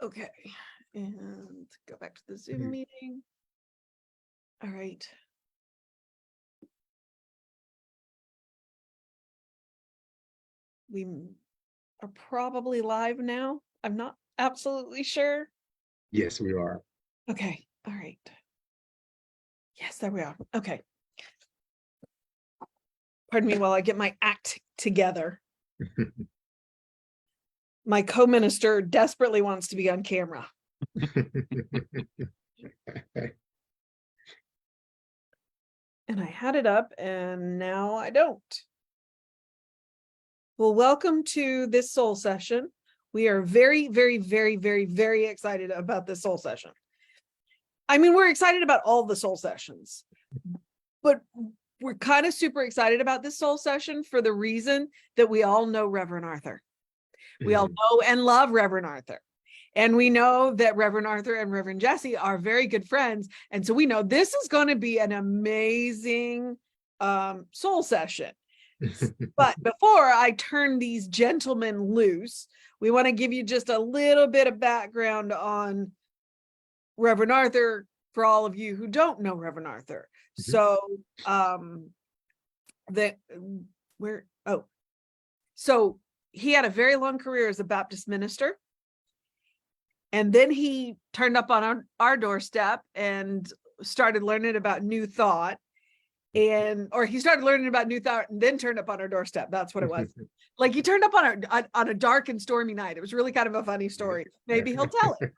Okay, and go back to the Zoom meeting. All right. We are probably live now. I'm not absolutely sure. Yes, we are. Okay, all right. Yes, there we are. Okay. Pardon me while I get my act together. My co-minister desperately wants to be on camera. And I had it up and now I don't. Well, welcome to this soul session. We are very, very, very, very, very excited about this soul session. I mean, we're excited about all the soul sessions, but we're kind of super excited about this soul session for the reason that we all know Reverend Arthur. We all know and love Reverend Arthur. And we know that Reverend Arthur and Reverend Jesse are very good friends. And so we know this is going to be an amazing soul session. But before I turn these gentlemen loose, we want to give you just a little bit of background on Reverend Arthur for all of you who don't know Reverend Arthur. So so he had a very long career as a Baptist minister. And then he turned up on our doorstep and started learning about New Thought. Or he started learning about New Thought and then turned up on our doorstep. That's what it was. Like he turned up on a dark and stormy night. It was really kind of a funny story. Maybe he'll tell it.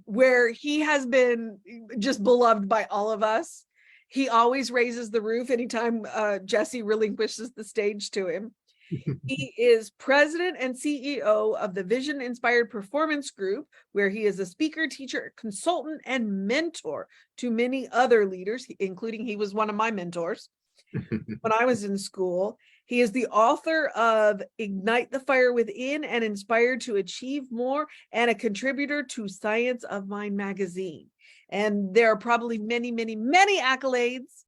Where he has been just beloved by all of us. He always raises the roof anytime Jesse relinquishes the stage to him. He is president and CEO of the Vision Inspired Performance Group, where he is a speaker, teacher, consultant, and mentor to many other leaders, including he was one of my mentors when I was in school. He is the author of Ignite the Fire Within and Inspired to Achieve More, and a contributor to Science of Mind magazine. And there are probably many, many, many accolades,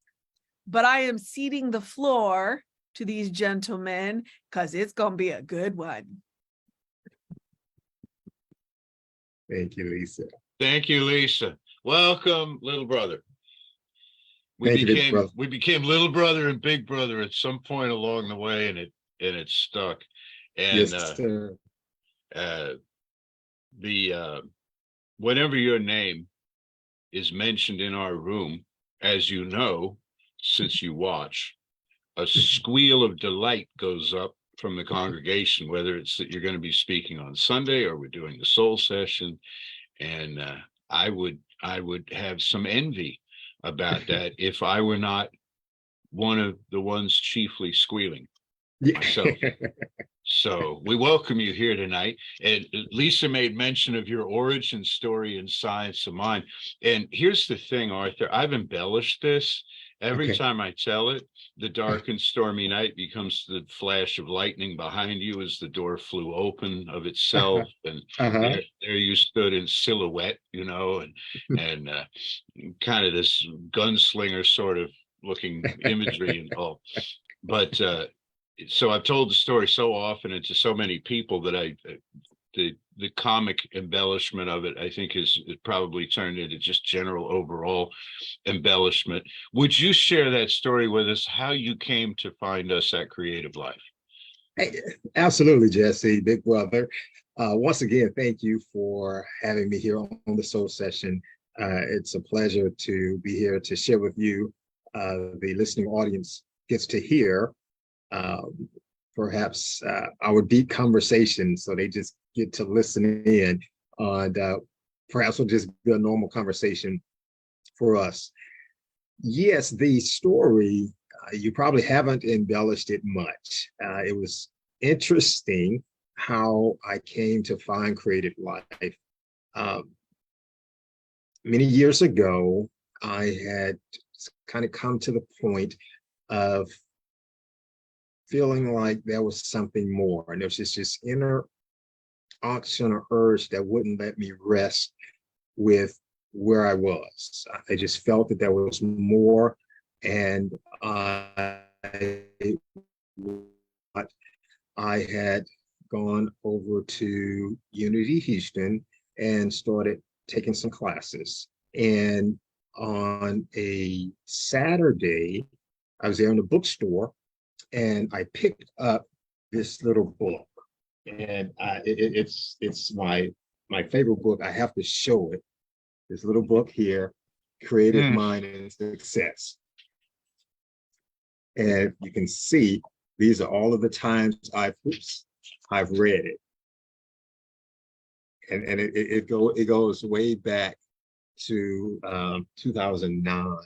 but I am ceding the floor to these gentlemen because it's going to be a good one. Thank you, Lisa. Thank you, Lisa. Welcome, little brother. We became little brother and big brother at some point along the way, and it stuck. And yes, sir. Whenever your name is mentioned in our room, as you know, since you watch, a squeal of delight goes up from the congregation, whether it's that you're going to be speaking on Sunday or we're doing the soul session. And I would have some envy about that if I were not one of the ones chiefly squealing. Yeah. So we welcome you here tonight. And Lisa made mention of your origin story in Science of Mind. And here's the thing, Arthur, I've embellished this. Every time I tell it, the dark and stormy night becomes the flash of lightning behind you as the door flew open of itself. And there you stood in silhouette, and kind of this gunslinger sort of looking imagery and all. But so I've told the story so often and to so many people that the comic embellishment of it, I think, it probably turned into just general overall embellishment. Would you share that story with us, how you came to find us at Creative Life? Hey, absolutely, Jesse, big brother. Once again, thank you for having me here on the Soul Session. It's a pleasure to be here to share with you. The listening audience gets to hear perhaps our deep conversation, so they just get to listen in, and perhaps it'll just be a normal conversation for us. Yes, the story, you probably haven't embellished it much. It was interesting how I came to find Creative Life. Many years ago, I had kind of come to the point of feeling like there was something more, and there was just this inner unction or urge that wouldn't let me rest with where I was. I just felt that there was more, and I had gone over to Unity Houston and started taking some classes. And on a Saturday, I was there in the bookstore and I picked up this little book. And it's my favorite book. I have to show it. This little book here, Creative Mm. Mind and Success. And you can see these are all of the times I've read it. And it goes way back to 2009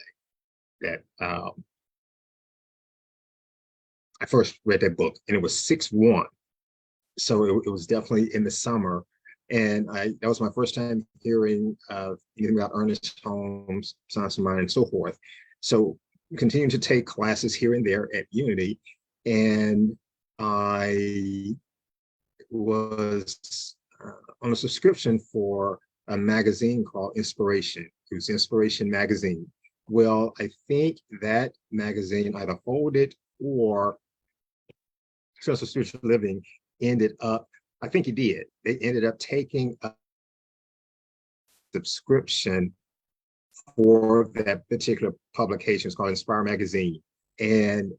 that I first read that book, and it was 6-1. So it was definitely in the summer. And that was my first time hearing anything about Ernest Holmes, Science of Mind, and so forth. So continuing to take classes here and there at Unity. And I was on a subscription for a magazine called Inspiration. It was Inspiration Magazine. Well, I think that magazine either folded or Trust of Spiritual Living ended up, I think it did. They ended up taking a subscription for that particular publication. It's called Inspire Magazine. And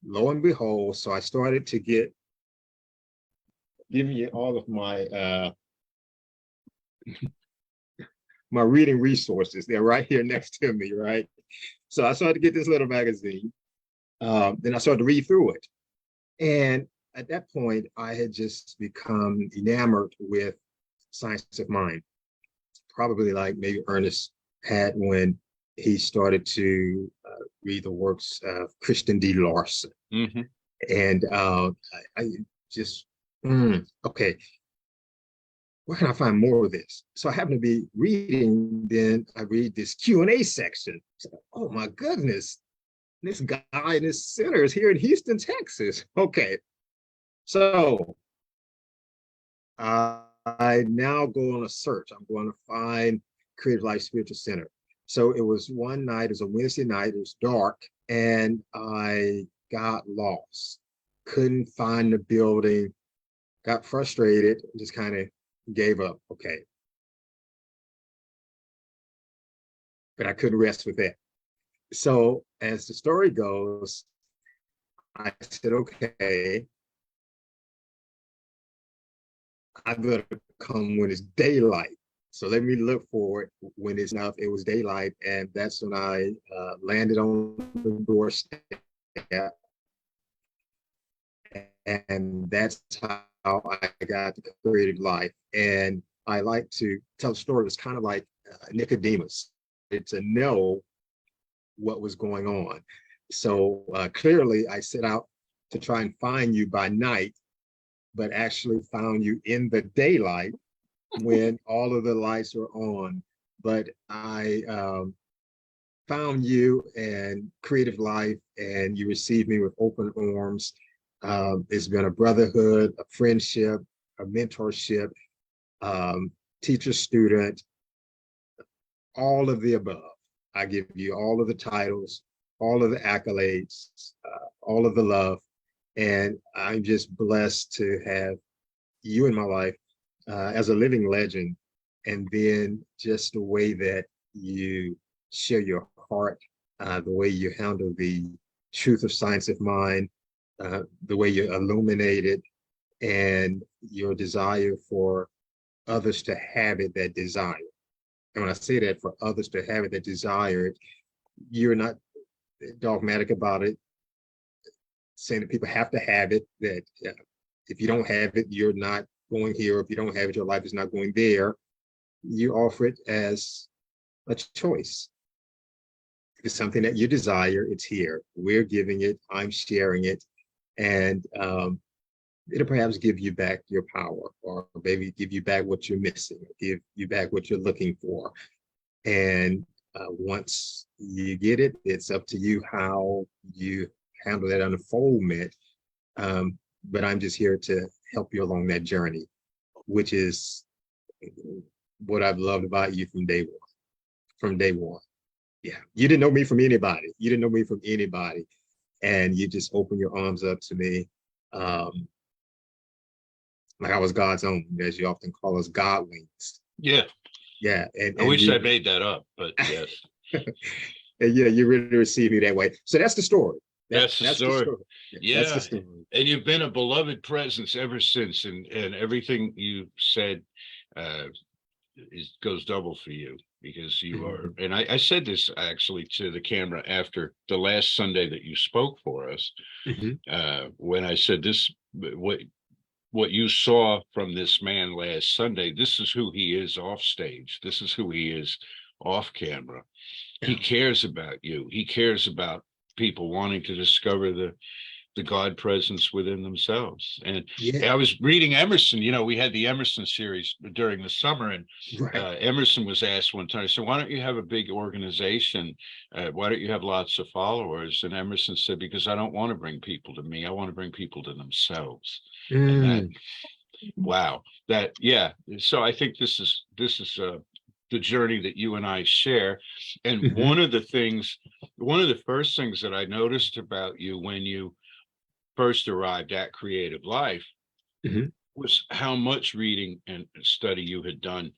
lo and behold, so I started to giving you all of my my reading resources. They're right here next to me, right? So I started to get this little magazine. Then I started to read through it. And at that point, I had just become enamored with Science of Mind, probably like maybe Ernest had when he started to read the works of Christian D. Larson. Mm-hmm. And I just, okay, where can I find more of this? So I happen to be reading, then I read this Q&A section. So, oh my goodness, this guy in this center is here in Houston, Texas. Okay, so I now go on a search. I'm going to find Creative Life Spiritual Center. So it was one night, it was a Wednesday night, it was dark, and I got lost. Couldn't find the building, got frustrated, just kind of gave up. Okay. But I couldn't rest with that. So as the story goes, I said, okay, I'm going to come when it's daylight. So let me look for it when it's enough. It was daylight, and that's when I landed on the doorstep. And that's how I got to Creative Life. And I like to tell a story. It's kind of like Nicodemus, to know what was going on. So clearly, I set out to try and find you by night, but actually found you in the daylight when all of the lights were on. But I found you and Creative Life, and you received me with open arms. It's been a brotherhood, a friendship, a mentorship, teacher, student, all of the above. I give you all of the titles, all of the accolades, all of the love. And I'm just blessed to have you in my life as a living legend. And then just the way that you share your heart, the way you handle the truth of Science of Mind, the way you illuminate it, and your desire for others to have it that desire. And when I say that, for others to have it that desire it, you're not dogmatic about it, saying that people have to have it, that if you don't have it, you're not going here. If you don't have it, your life is not going there. You offer it as a choice. If it's something that you desire, it's here. We're giving it, I'm sharing it, and it'll perhaps give you back your power, or maybe give you back what you're missing, give you back what you're looking for. And once you get it, it's up to you how you handle that unfoldment. But I'm just here to help you along that journey, which is what I've loved about you from day one. From day one. Yeah. You didn't know me from anybody. You didn't know me from anybody. And you just opened your arms up to me. Like I was God's own, as you often call us godlings. Yeah. Yeah, I wish I made that up, but yes. and yeah, you really receive me that way. So that's the story. That's the That's the story. story. Yeah, that's the Yeah. story. And you've been a beloved presence ever since. And everything you said uh goes double for you because you are, and I said this actually to the camera after the last Sunday that you spoke for us, Mhm. when I said this, what you saw from this man last Sunday, this is who he is off stage. This is who he is off camera. He Yeah. cares about you. He cares about people wanting to discover the God presence within themselves. And Yeah. I was reading Emerson, we had the Emerson series during the summer, and Right. Emerson was asked one time, so why don't you have a big organization? Why don't you have lots of followers? And Emerson said, because I don't want to bring people to me. I want to bring people to themselves. And that, Mm. wow, that, yeah. So I think this is the journey that you and I share. And Mhm. one of the first things that I noticed about you when you first arrived at Creative Life Mhm. was how much reading and study you had done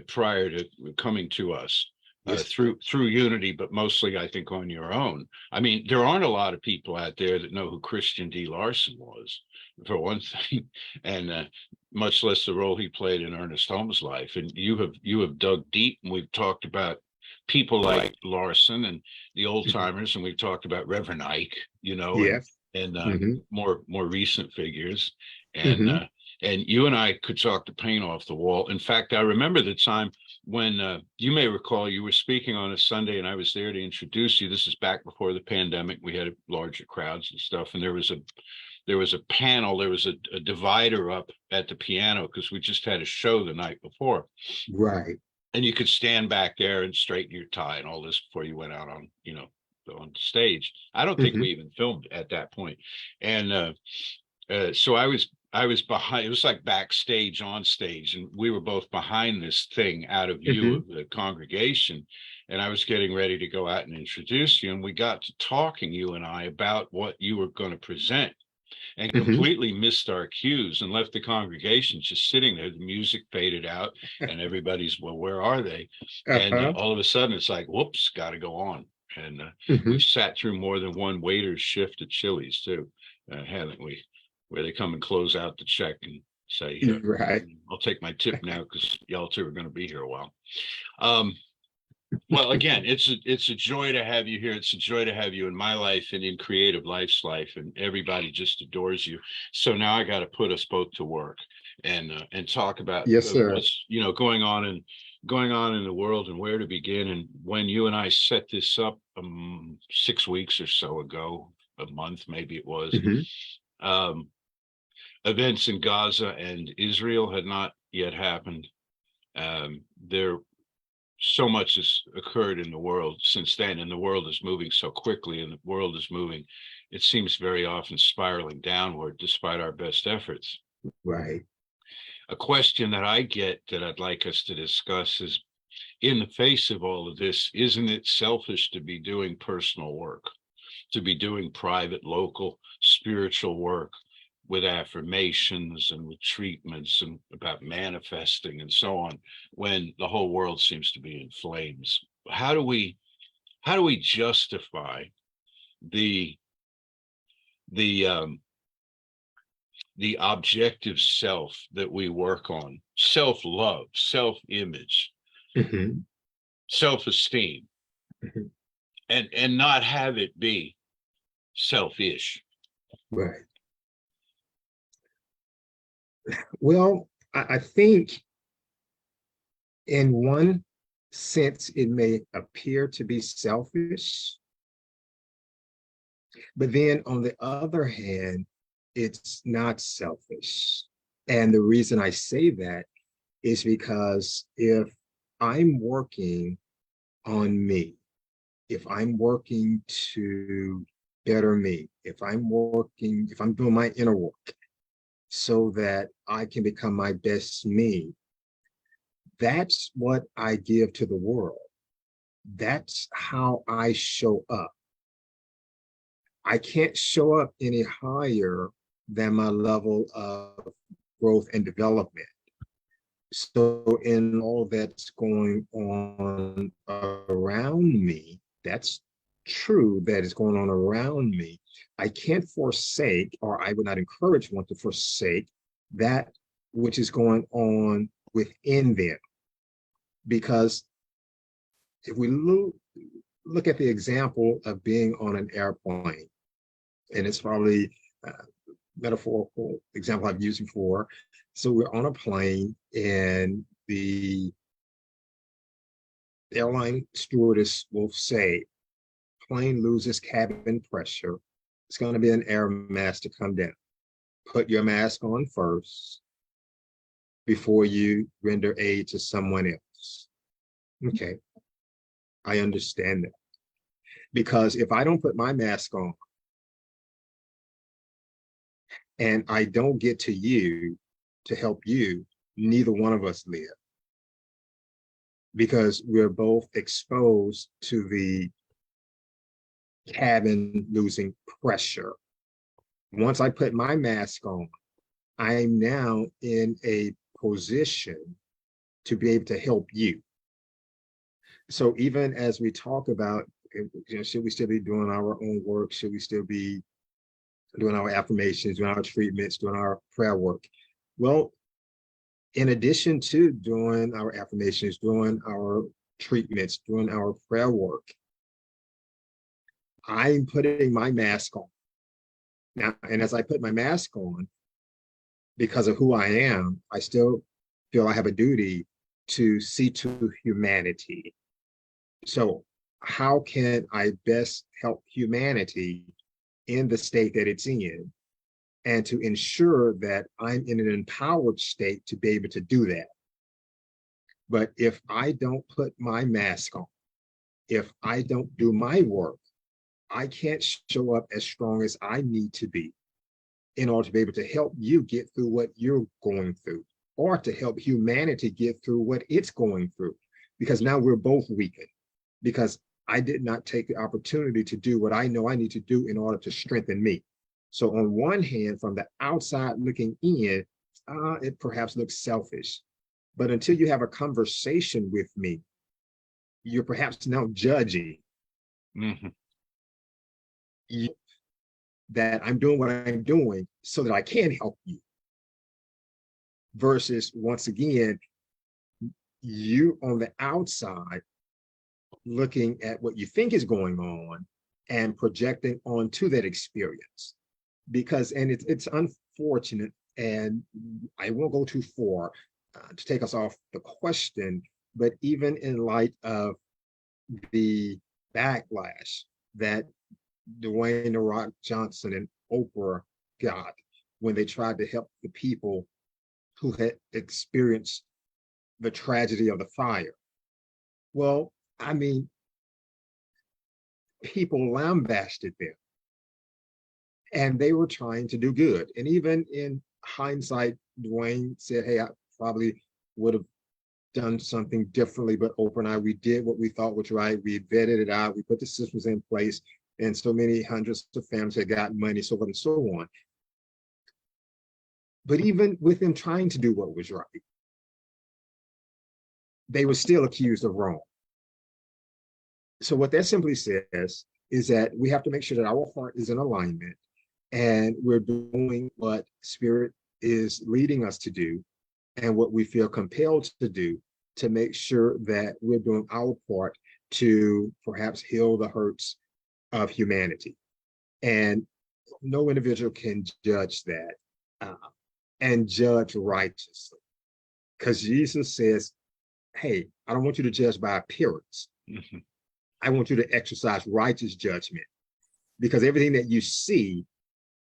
prior to coming to us Yes. through Unity, but mostly I think on your own. I mean, there aren't a lot of people out there that know who Christian D. Larson was, for one thing, and much less the role he played in Ernest Holmes' life. And you have dug deep, and we've talked about people like Larson and the old Mhm. timers, and we've talked about Reverend Ike, and Yes. and Mhm. more recent figures, and Mhm. uh, and you and I could talk the paint off the wall. In fact, I remember the time when you may recall you were speaking on a Sunday, and I was there to introduce you. This is back before the pandemic. We had larger crowds and stuff, and there was a panel, there was a divider up at the piano because we just had a show the night before, Right. and you could stand back there and straighten your tie and all this before you went out on stage. I don't think we Mhm. even filmed at that point, and so I was behind. It was like backstage on stage, and we were both behind this thing out of view Mhm. of the congregation. And I was getting ready to go out and introduce you, and we got to talking, you and I, about what you were going to present, and Mhm. completely missed our cues and left the congregation just sitting there. The music faded out, and everybody's, well, where are they? And Uh-huh. all of a sudden, it's like, whoops, got to go on. And we've Mhm. sat through more than one waiter's shift at Chili's too, haven't we? Where they come and close out the check and say, Right. I'll take my tip now because y'all two are going to be here a while. Um, well, again, it's a joy to have you here. It's a joy to have you in my life and in Creative Life's life, and everybody just adores you. So now I got to put us both to work and talk about Yes, sir. what's going on in the world and where to begin. And when you and I set this up 6 weeks or so ago, a month maybe it was, Mhm. um, events in Gaza and Israel had not yet happened. There so much has occurred in the world since then, and the world is moving so quickly, and the world is moving, it seems very often spiraling downward despite our best efforts. Right. A question that I get that I'd like us to discuss is, in the face of all of this, isn't it selfish to be doing personal work, to be doing private, local, spiritual work with affirmations and with treatments and about manifesting and so on, when the whole world seems to be in flames? How do we justify the the um the objective self that we work on, self-love, self-image, Mhm. self-esteem, Mhm. and not have it be selfish? Right. Well, I think in one sense, it may appear to be selfish, but then on the other hand, it's not selfish. And the reason I say that is because if I'm working on me, if I'm working to better me, if I'm doing my inner work so that I can become my best me, that's what I give to the world. That's how I show up. I can't show up any higher than my level of growth and development. So in all that's going on around me, that's true that is going on around me. I can't forsake, or I would not encourage one to forsake that which is going on within them. Because if we look at the example of being on an airplane, and it's probably a metaphorical example I've used before. So we're on a plane and the airline stewardess will say, plane loses cabin pressure. It's going to be an air mask to come down. Put your mask on first before you render aid to someone else. Okay, I understand that. Because if I don't put my mask on and I don't get to you to help you, neither one of us live. Because we're both exposed to the cabin losing pressure. Once I put my mask on, I'm now in a position to be able to help you. So even as we talk about, should we still be doing our own work? Should we still be doing our affirmations, doing our treatments, doing our prayer work? Well, in addition to doing our affirmations, doing our treatments, doing our prayer work, I'm putting my mask on. Now, and as I put my mask on, because of who I am, I still feel I have a duty to see to humanity. So how can I best help humanity in the state that it's in, and to ensure that I'm in an empowered state to be able to do that? But if I don't put my mask on, if I don't do my work, I can't show up as strong as I need to be in order to be able to help you get through what you're going through, or to help humanity get through what it's going through. Because now we're both weakened, because I did not take the opportunity to do what I know I need to do in order to strengthen me. So on one hand, from the outside looking in, it perhaps looks selfish. But until you have a conversation with me, you're perhaps now judging you, that I'm doing what I'm doing so that I can help you. Versus, once again, you on the outside looking at what you think is going on and projecting onto that experience. Because, and it's unfortunate, and I won't go too far to take us off the question, but even in light of the backlash that Dwayne "The Rock" Johnson and Oprah got when they tried to help the people who had experienced the tragedy of the fire. Well, I mean, people lambasted them, and they were trying to do good. And even in hindsight, Dwayne said, hey, I probably would have done something differently, but Oprah and I, we did what we thought was right. We vetted it out. We put the systems in place, and so many hundreds of families had gotten money, so on and so on. But even with them trying to do what was right, they were still accused of wrong. So what that simply says is that we have to make sure that our heart is in alignment and we're doing what Spirit is leading us to do and what we feel compelled to do, to make sure that we're doing our part to perhaps heal the hurts of humanity. And no individual can judge that and judge righteously. Because Jesus says, hey, I don't want you to judge by appearance. I want you to exercise righteous judgment, because everything that you see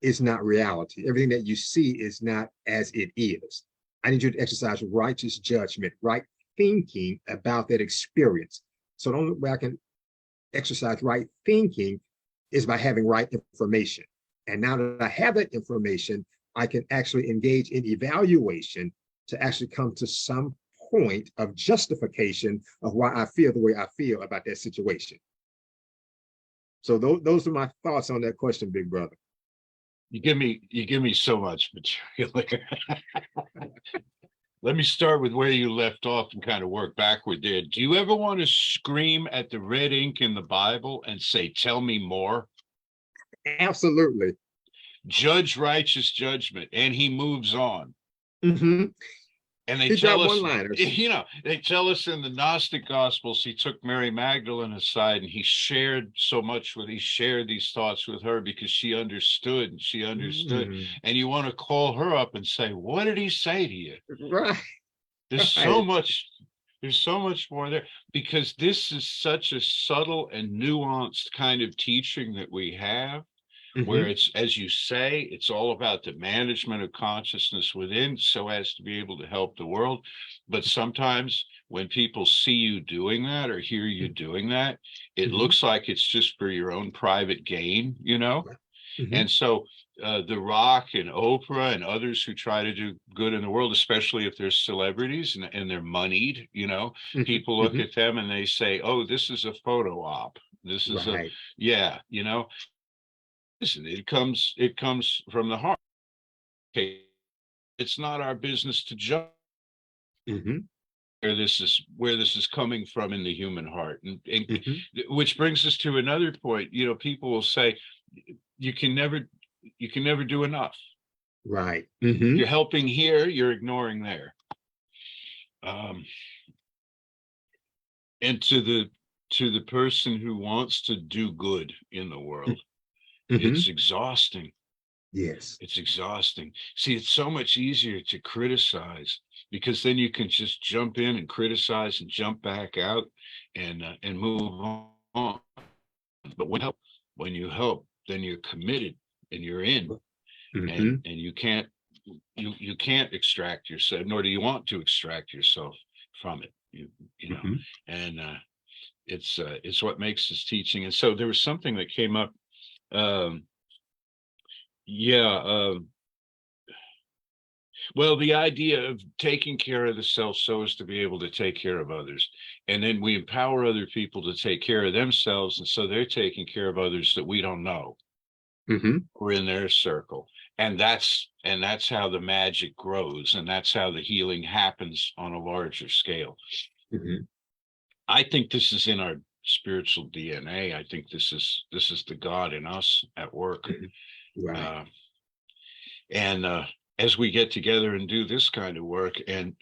is not reality. Everything that you see is not as it is. I need you to exercise righteous judgment, right thinking about that experience. So the only way I can exercise right thinking is by having right information. And now that I have that information, I can actually engage in evaluation to actually come to some point of justification of why I feel the way I feel about that situation. So those are my thoughts on that question, big brother. you give me so much material here. Let me start with where you left off and kind of work backward there. Do you ever want to scream at the red ink in the Bible and say, "Tell me more"? Absolutely. Judge righteous judgment, and he moves on. Hmm. And they He tell dropped us, one-liners. they tell us in the Gnostic Gospels, he took Mary Magdalene aside and he shared so much he shared these thoughts with her because she understood and she understood. Mm, And you want to call her up and say, what did he say to you? right, There's so right. much, there's so much more there because this is such a subtle and nuanced kind of teaching that we have where Hmm. it's, as you say, it's all about the management of consciousness within so as to be able to help the world. But sometimes when people see you doing that or hear you doing that, it Hmm. looks like it's just for your own private gain, you know? Hmm. And so The Rock and Oprah and others who try to do good in the world, especially if they're celebrities and they're moneyed, you know, Hmm. people look Hmm. at them and they say, oh, this is a photo op. This is a, Right. yeah, you know, listen, it comes from the heart. Okay, it's not our business to judge Hmm. where this is coming from in the human heart, and Hmm. which brings us to another point. You know, people will say you can never you can never do enough. Right. Hmm. You're helping here, you're ignoring there. Um, and to the person who wants to do good in the world, Hmm. it's exhausting. Yes. It's exhausting. See, it's so much easier to criticize because then you can just jump in and criticize and jump back out and move on. But when you help, then you're committed and you're in, Hmm. and you can't extract yourself, nor do you want to extract yourself from it. You know, Hmm. and it's what makes this teaching. And so there was something that came up. Um, yeah. Well, the idea of taking care of the self so as to be able to take care of others. And then we empower other people to take care of themselves. And so they're taking care of others that we don't know Hmm. or in their circle. And that's how the magic grows. And that's how the healing happens on a larger scale. Hmm. I think this is in our spiritual DNA. I think this is the God in us at work. Right. Uh, and as we get together and do this kind of work and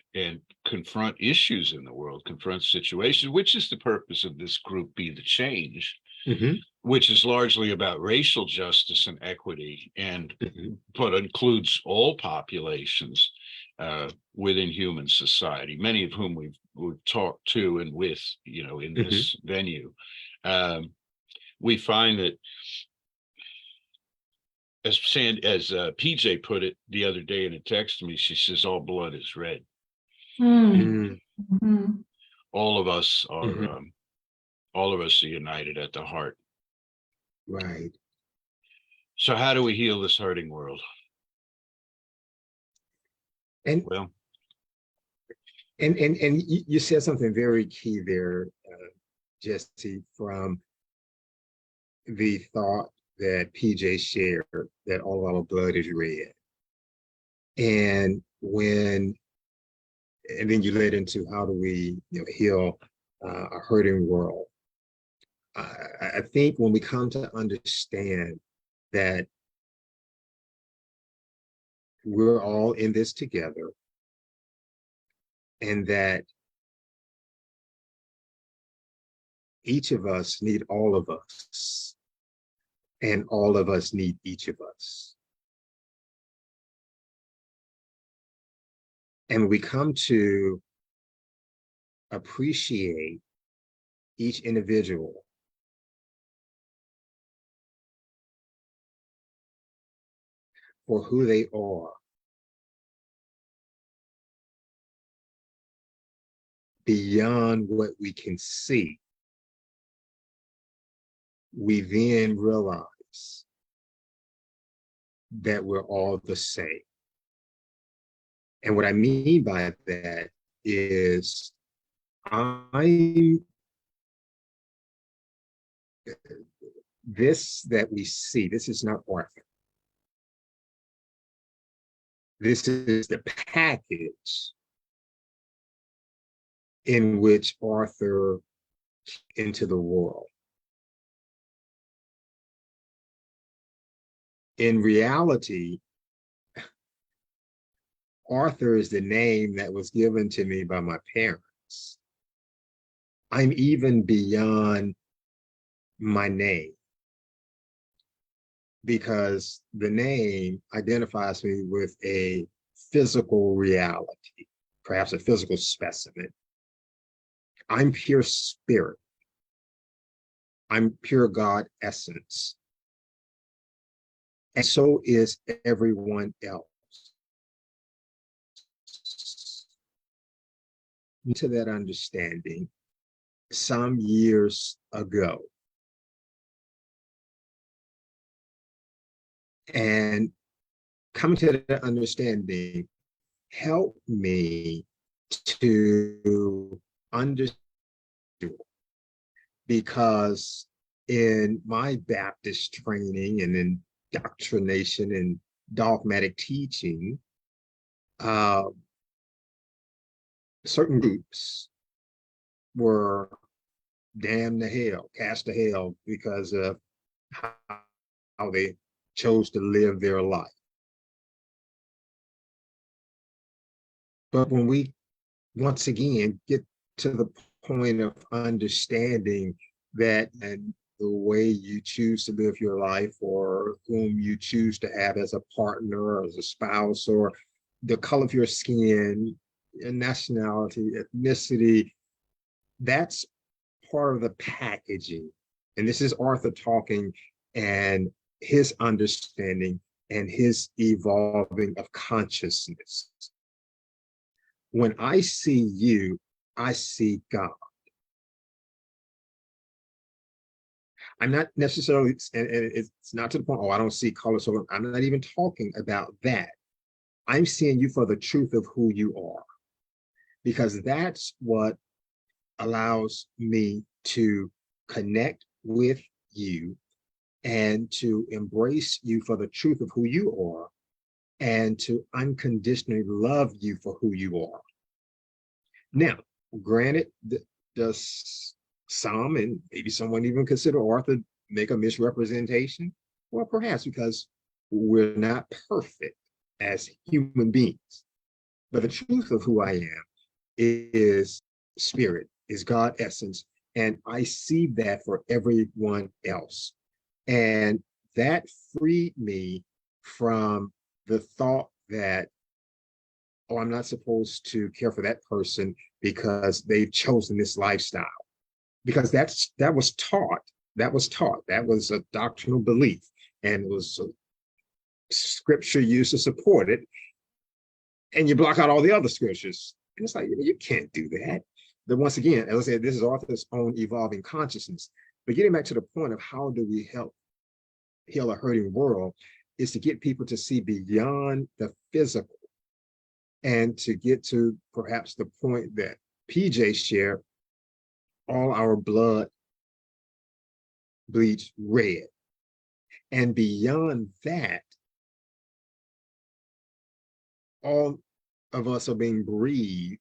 confront issues in the world, confront situations, which is the purpose of this group, Be the Change, Hmm. which is largely about racial justice and equity, and Hmm. but includes all populations within human society, many of whom we've talked to and with, you know, in Hmm. this venue. Um, we find that as PJ put it the other day in a text to me, she says, all blood is red. Mm. Hmm. Mhm. All of us are Hmm. all of us are united at the heart. Right. So how do we heal this hurting world? And Well, and you said something very key there, Jesse, from the thought that PJ shared that all our blood is red. And when and then you led into how do we, heal a hurting world. I think when we come to understand that we're all in this together and that each of us need all of us and all of us need each of us. And we come to appreciate each individual for who they are beyond what we can see, we then realize that we're all the same. And what I mean by that is I'm this that we see, this is not Arthur. This is the package in which Arthur into the world. In reality, Arthur is the name that was given to me by my parents. I'm even beyond my name because the name identifies me with a physical reality, perhaps a physical specimen. I'm pure spirit. I'm pure God essence. And so is everyone else. To that understanding, some years ago, and coming to that understanding helped me to understand, because in my Baptist training and indoctrination and dogmatic teaching, certain groups were damned to hell, cast to hell because of how they chose to live their life. But when we once again get to the point of understanding that and the way you choose to live your life, or whom you choose to have as a partner or as a spouse, or the color of your skin, your nationality, ethnicity, that's part of the packaging. And this is Arthur talking, and his understanding and his evolving of consciousness. When I see you, I see God. I'm not necessarily, and it's not to the point, oh, I don't see color, so I'm not even talking about that. I'm seeing you for the truth of who you are, because that's what allows me to connect with you and to embrace you for the truth of who you are, and to unconditionally love you for who you are. Now, granted, does some, and maybe someone even consider Arthur, make a misrepresentation? Well, perhaps, because we're not perfect as human beings. But the truth of who I am is spirit, is God essence. And I see that for everyone else. And that freed me from the thought that, oh, I'm not supposed to care for that person because they've chosen this lifestyle. Because that was taught. That was a doctrinal belief, and it was a scripture used to support it. And you block out all the other scriptures. And it's like, you can't do that. But once again, as I said, this is Arthur's own evolving consciousness. But getting back to the point of how do we help heal a hurting world, is to get people to see beyond the physical, and to get to perhaps the point that PJ shared, all our blood bleeds red. And beyond that, all of us are being breathed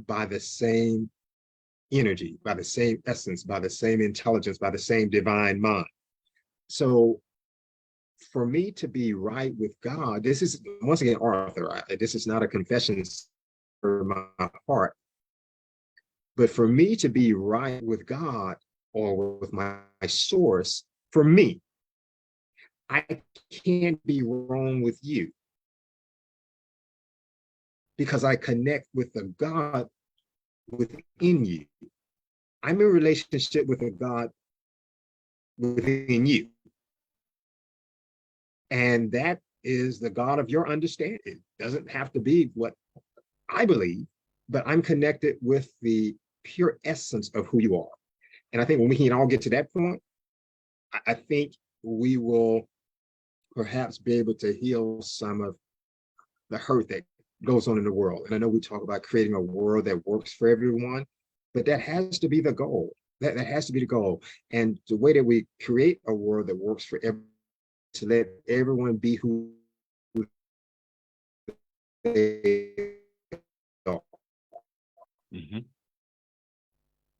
by the same energy, by the same essence, by the same intelligence, by the same divine mind. So for me to be right with God, this is, once again, Arthur, this is not a confession for my heart, but for me to be right with God or with my source, for me, I can't be wrong with you, because I connect with the God within you. I'm in relationship with a God within you. And that is the God of your understanding. It doesn't have to be what I believe, but I'm connected with the pure essence of who you are. And I think when we can all get to that point, I think we will perhaps be able to heal some of the hurt that goes on in the world. And I know we talk about creating a world that works for everyone, but that has to be the goal. That has to be the goal. And the way that we create a world that works for everyone, to let everyone be who they are, Mhm.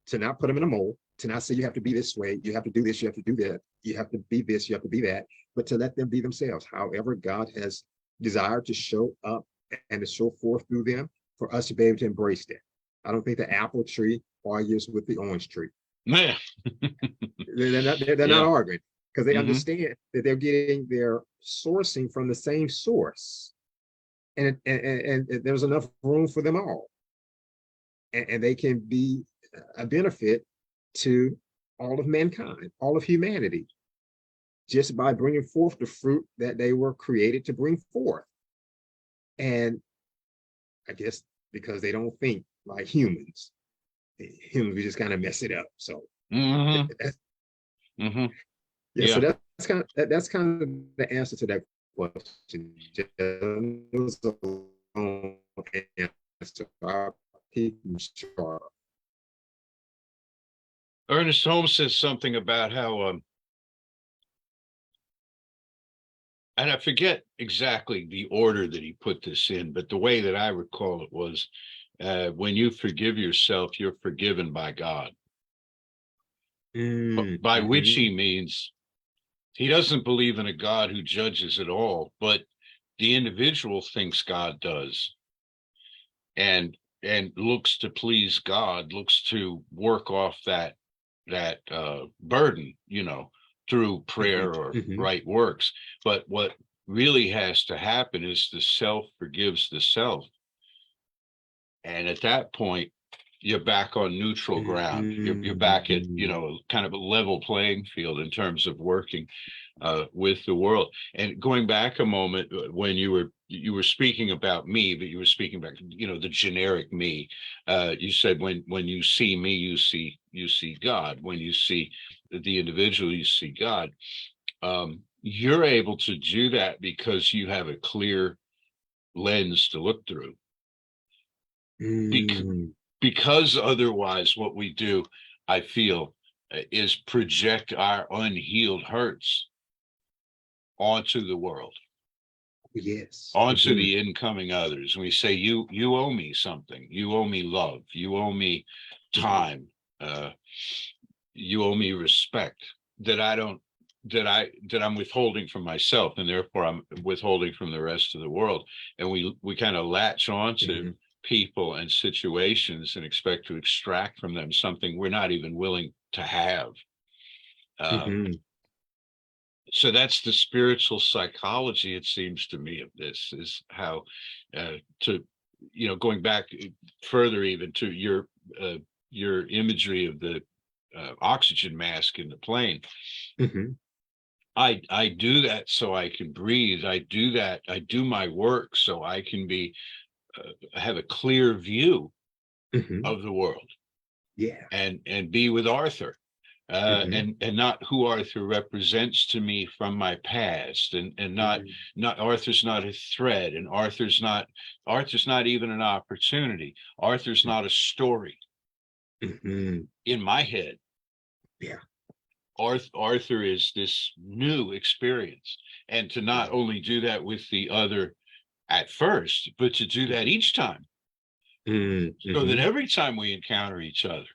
to not put them in a mold, to not say you have to be this way, you have to do this, you have to do that, you have to be this, you have to be that, but to let them be themselves, however God has desired to show up and to show forth through them, for us to be able to embrace that. I don't think the apple tree argues with the orange tree. Yeah. They're not Yeah. arguing, because they Mhm. understand that they're getting their sourcing from the same source, and there's enough room for them all, and they can be a benefit to all of mankind, all of humanity, just by bringing forth the fruit that they were created to bring forth. And I guess because they don't think like humans, we just kind of mess it up. So Mhm. that's, Mhm. yeah, so Yeah. that's kind of the answer to that question. Just a long answer. I'll keep them short. Ernest Holmes says something about how and I forget exactly the order that he put this in, but the way that I recall it was when you forgive yourself, you're forgiven by God. By which Mhm, he means he doesn't believe in a God who judges at all, but the individual thinks God does, and looks to please God, looks to work off that burden, through mhm, prayer or mhm, right works. But what really has to happen is the self forgives the self. And at that point, you're back on neutral ground. You're back at, mhm. kind of a level playing field in terms of working with the world. And going back a moment, when you were speaking about me, but you were speaking about the generic me. You said when you see me, you see God. When you see the individual, you see God. You're able to do that because you have a clear lens to look through. Bec- Mm, because otherwise, what we do, I feel, is project our unhealed hurts onto the world, yes. onto Mhm, the incoming others. And we say, you owe me something. You owe me love. You owe me mhm, time. Uh, you owe me respect that I don't that I'm withholding from myself, and therefore I'm withholding from the rest of the world. And we kind of latch on to mhm, people and situations and expect to extract from them something we're not even willing to have. Um, mhm. so that's the spiritual psychology, it seems to me, of this, is how to going back further even to your imagery of the oxygen mask in the plane. Mhm, I do that so I can breathe. I do my work so I can be have a clear view mhm. of the world, Yeah. and be with Arthur, Mhm, and not who Arthur represents to me from my past, and mhm, not Arthur's not a threat, and Arthur's not even an opportunity. Arthur's not a story mhm. in my head. Yeah. Arthur is this new experience, and to not Right. only do that with the other at first, but to do that Mhm, each time, mm, so that mhm, every time we encounter each other,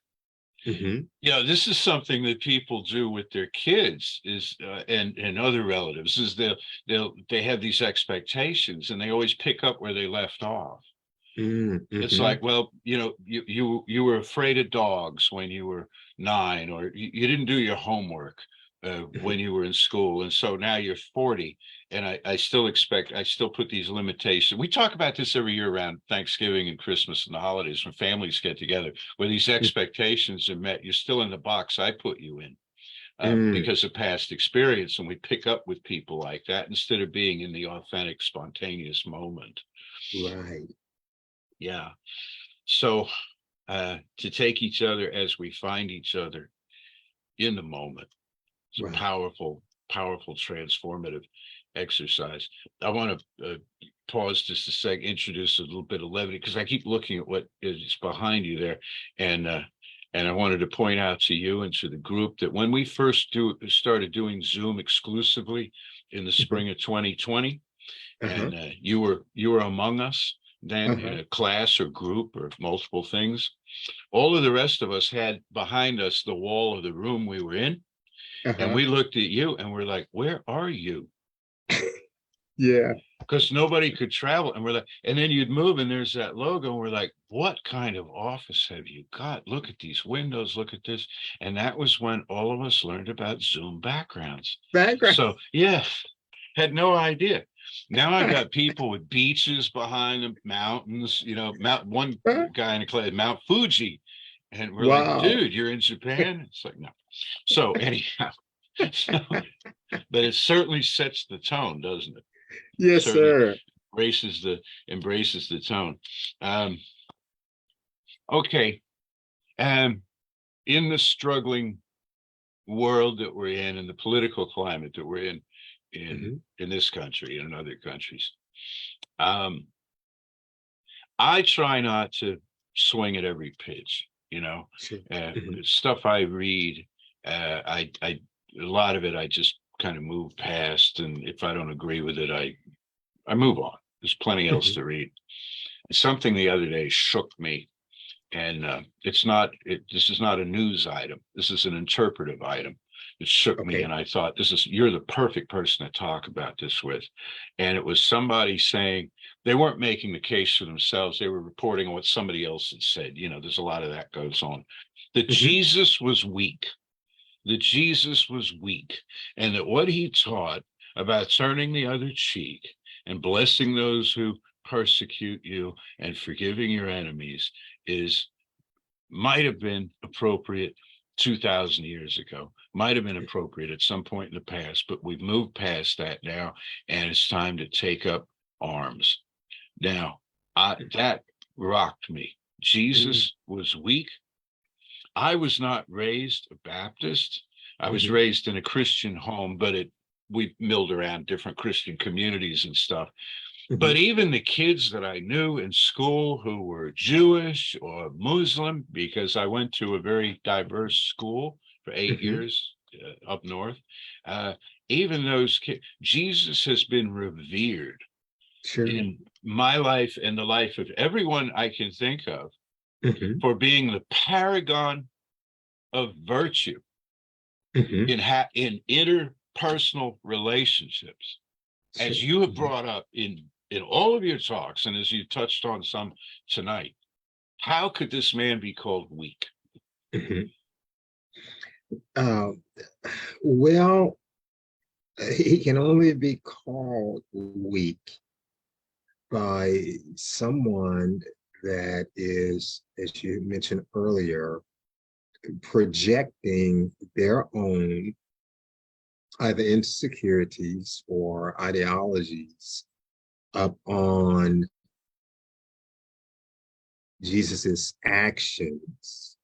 mhm, this is something that people do with their kids, is and other relatives, is they have these expectations, and they always pick up where they left off. mm, It's mhm, like, well, you were afraid of dogs when you were 9, or you didn't do your homework when mhm, you were in school, and so now you're 40, and I still put these limitations. We talk about this every year around Thanksgiving and Christmas and the holidays, when families get together, where these expectations are met. You're still in the box I put you in, mm. because of past experience, and we pick up with people like that instead of being in the authentic, spontaneous moment. Right. Yeah. So to take each other as we find each other in the moment. It's a Right. powerful, powerful, transformative exercise. I want to pause just a sec, introduce a little bit of levity, because I keep looking at what is behind you there, and I wanted to point out to you and to the group that when we first started doing Zoom exclusively in the Mhm, spring of 2020, and you were among us then in a class or group or multiple things. All of the rest of us had behind us the wall of the room we were in, and we looked at you and we're like, where are you? Yeah. Because nobody could travel. And we're like, and then you'd move and there's that logo. And we're like, what kind of office have you got? Look at these windows, look at this. And that was when all of us learned about Zoom backgrounds. Background. So yeah, had no idea. Now I've got people with beaches behind them, mountains, one guy in a class, Mount Fuji. And we're like, Wow. dude, you're in Japan? It's like, no. So anyhow, but it certainly sets the tone, doesn't it? Yes, Certainly sir. embraces the tone. Okay. In the struggling world that we're in, and the political climate that we're in this country and in other countries, I try not to swing at every pitch. Sure. Stuff I read, I a lot of it I just kind of move past, and if I don't agree with it, I move on. There's plenty else to read. Something the other day shook me, and this is not a news item. This is an interpretive item. It shook me, and I thought, you're the perfect person to talk about this with. And it was somebody saying, they weren't making the case for themselves. They were reporting on what somebody else had said. There's a lot of that goes on. That Jesus was weak. That Jesus was weak. And that what he taught about turning the other cheek and blessing those who persecute you and forgiving your enemies might have been appropriate 2,000 years ago, might have been appropriate at some point in the past, but we've moved past that now, and it's time to take up arms. Now, that rocked me. Jesus was weak. I was not raised a Baptist. I was raised in a Christian home, but we milled around different Christian communities and stuff. But even the kids that I knew in school who were Jewish or Muslim, because I went to a very diverse school for 8 years up north, even those kids, Jesus has been revered in my life and the life of everyone I can think of for being the paragon of virtue in interpersonal relationships. As you have brought up in all of your talks, and as you touched on some tonight, how could this man be called weak? Well, he can only be called weak by someone that is, as you mentioned earlier, projecting their own either insecurities or ideologies up on Jesus's actions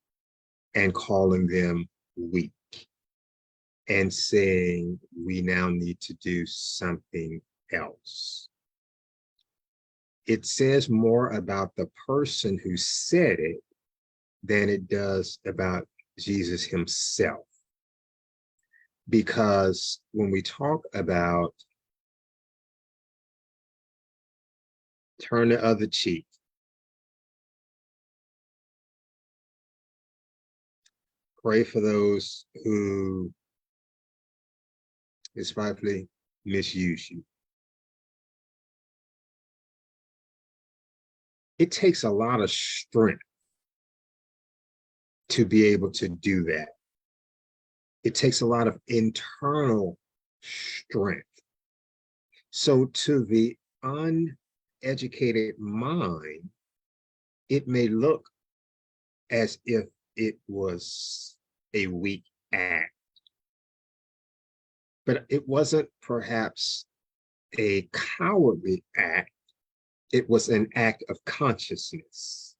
and calling them weak and saying we now need to do something else. It says more about the person who said it than it does about Jesus himself. Because when we talk about turn the other cheek, pray for those who despitefully misuse you. It takes a lot of strength to be able to do that. It takes a lot of internal strength. So to the uneducated mind, it may look as if it was a weak act, but it wasn't perhaps a cowardly act. It was an act of consciousness.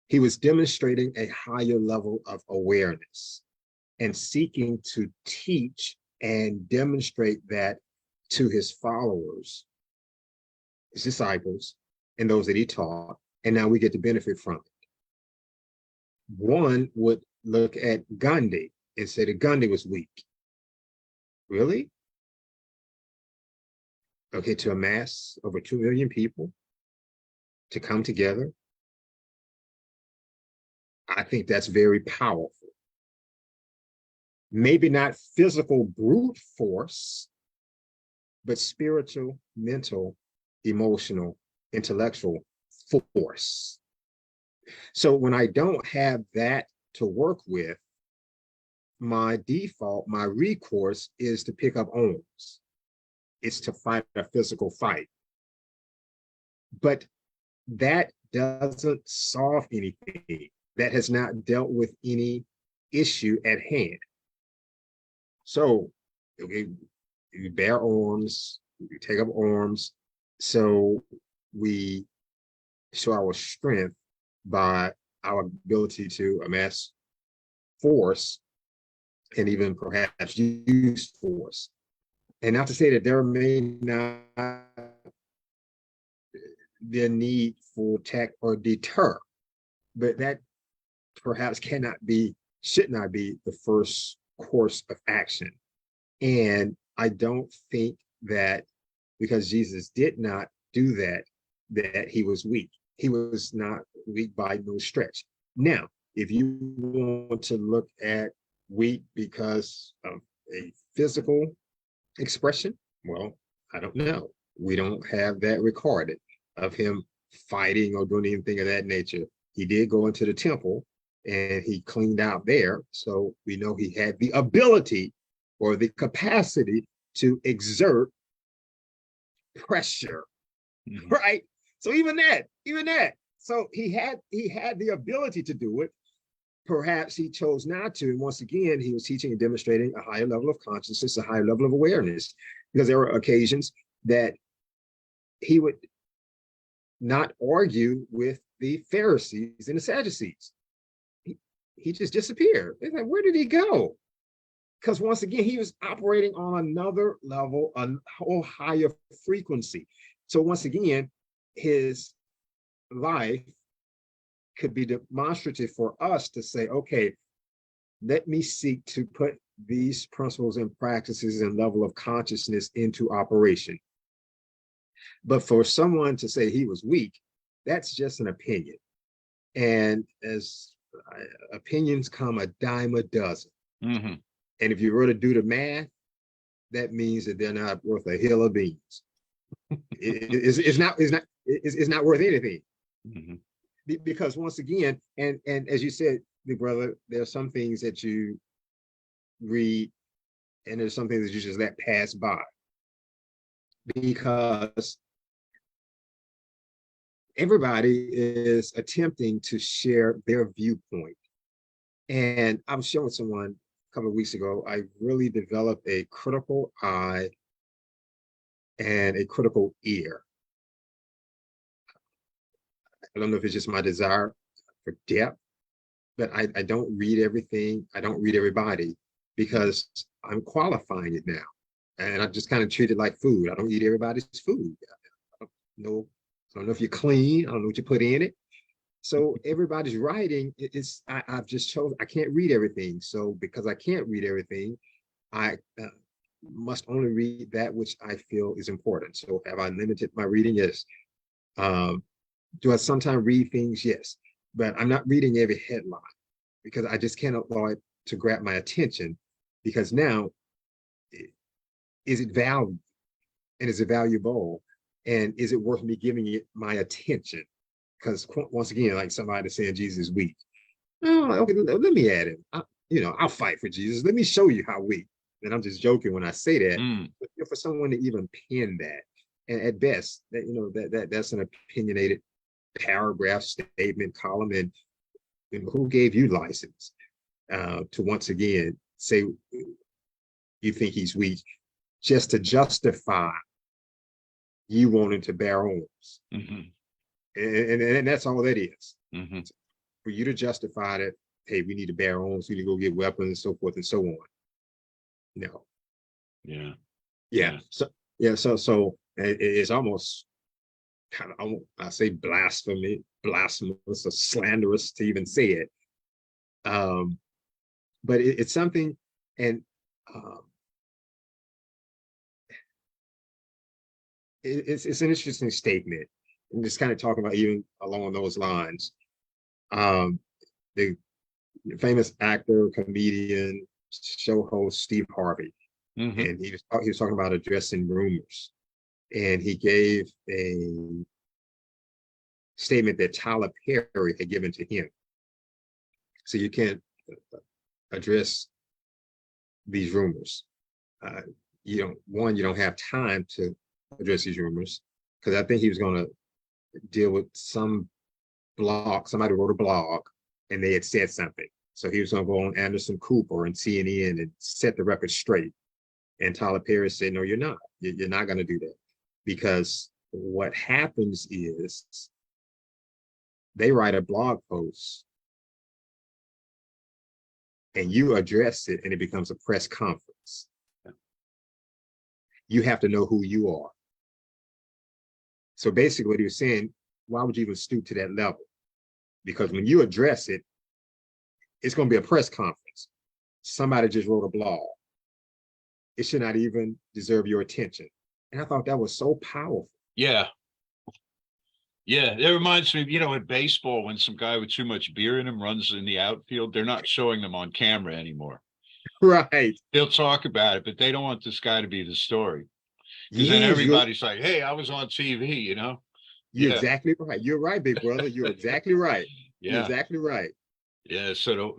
He was demonstrating a higher level of awareness and seeking to teach and demonstrate that to his followers, his disciples, and those that he taught, and now we get to benefit from it. One would look at Gandhi and say that Gandhi was weak. Really? okay, to amass over 2 million people to come together, I think that's very powerful. Maybe not physical brute force, but spiritual, mental, emotional, intellectual force. So when I don't have that to work with, my default, my recourse is to pick up arms. It's to fight a physical fight. But that doesn't solve anything. That has not dealt with any issue at hand. So okay, we bear arms, we take up arms, so we show our strength by our ability to amass force and even perhaps use force. And not to say that there may not be a need for protect or deter, but that perhaps cannot be, should not be the first course of action. And I don't think that because Jesus did not do that, that he was weak. He was not weak by no stretch. Now, if you want to look at weak because of a physical expression, well, I don't know. We don't have that recorded of him fighting or doing anything of that nature. He did go into the temple and he cleaned out there. So we know he had the ability or the capacity to exert pressure, right? So even that. So he had the ability to do it. Perhaps he chose not to. And once again, he was teaching and demonstrating a higher level of consciousness, a higher level of awareness, because there were occasions that he would not argue with the Pharisees and the Sadducees. He just disappeared. They're like, where did he go? Because once again, he was operating on another level, a whole higher frequency. So once again, his life could be demonstrative for us to say, okay, let me seek to put these principles and practices and level of consciousness into operation. But for someone to say he was weak, that's just an opinion. And as opinions come a dime a dozen. Mm-hmm. And if you were to do the math, that means that they're not worth a hill of beans. It's not worth anything. Mm-hmm. Because once again, and as you said, big brother, there are some things that you read and there's some things that you just let pass by. Because everybody is attempting to share their viewpoint. And I was showing someone a couple of weeks ago, I really developed a critical eye and a critical ear. I don't know if it's just my desire for depth, but I don't read everything. I don't read everybody because I'm qualifying it now. And I just kind of treat it like food. I don't eat everybody's food. I don't know if you're clean. I don't know what you put in it. So everybody's writing. I've just chosen. I can't read everything. So because I can't read everything, I must only read that which I feel is important. So have I limited my reading? Yes. Do I sometimes read things? Yes. But I'm not reading every headline because I just can't allow it to grab my attention because now, is it valuable and is it valuable and is it worth me giving it my attention? Because once again, like somebody saying Jesus is weak. Oh, okay, let me add it. I'll fight for Jesus. Let me show you how weak. And I'm just joking when I say that. But for someone to even pen that, and at best, that's an opinionated paragraph, statement, column, and who gave you license to once again say you think he's weak, just to justify you wanting to bear arms. Mm-hmm. And that's all that is. Mm-hmm. For you to justify that, hey, we need to bear arms, we need to go get weapons, and so forth and so on. No. Yeah. So it's almost kind of, I say blasphemous or slanderous to even say it. But it's something, and it's an interesting statement, and just kind of talking about even along those lines. Um, the famous actor, comedian, show host Steve Harvey, Mhm. and he was talking about addressing rumors, and he gave a statement that Tyler Perry had given to him. So you can't address these rumors. Uh, you don't have time to address these rumors because I think he was going to deal with some blog. Somebody wrote a blog and they had said something. So he was going to go on Anderson Cooper and CNN and set the record straight. And Tyler Perry said, no, you're not. You're not going to do that because what happens is they write a blog post and you address it and it becomes a press conference. You have to know who you are. So basically what he was saying, why would you even stoop to that level? Because when you address it, it's going to be a press conference. Somebody just wrote a blog. It should not even deserve your attention. And I thought that was so powerful. Yeah. Yeah, it reminds me, in baseball, when some guy with too much beer in him runs in the outfield, they're not showing them on camera anymore. Right. They'll talk about it, but they don't want this guy to be the story. Because then Yes, everybody's like, hey, I was on TV. you're Yeah, exactly right. You're right, big brother. You're exactly right. You're yeah, exactly right. yeah. So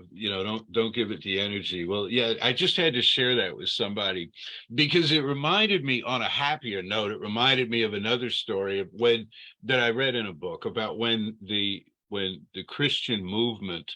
don't give it the energy. Well, yeah, I just had to share that with somebody because it reminded me, on a happier note, it reminded me of another story of that I read in a book about when the Christian movement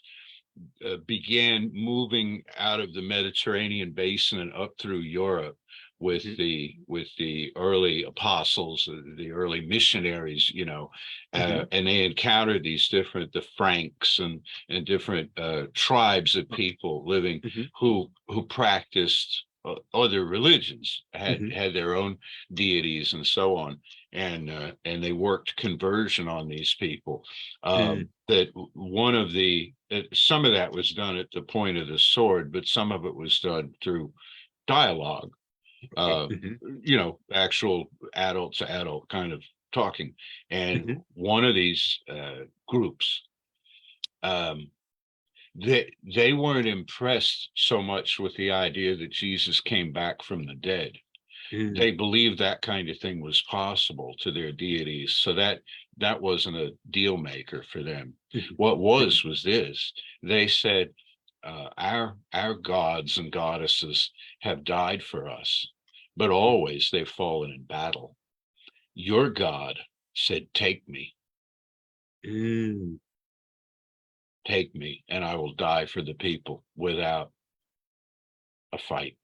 began moving out of the Mediterranean basin and up through Europe with Mhm, the early apostles, the early missionaries, mhm, and they encountered the Franks and different tribes of people living mhm, who practiced other religions, mhm, had their own deities and so on, and they worked conversion on these people. mhm, That one of some of that was done at the point of the sword, but some of it was done through dialogue, uh, mhm, actual adult to adult kind of talking. And mhm, one of these groups, um, they weren't impressed so much with the idea that Jesus came back from the dead. mhm, They believed that kind of thing was possible to their deities, so that wasn't a deal maker for them. mhm, What mhm, was this: they said, our gods and goddesses have died for us, but always they've fallen in battle. Your God said, mhm, take me, and I will die for the people without a fight.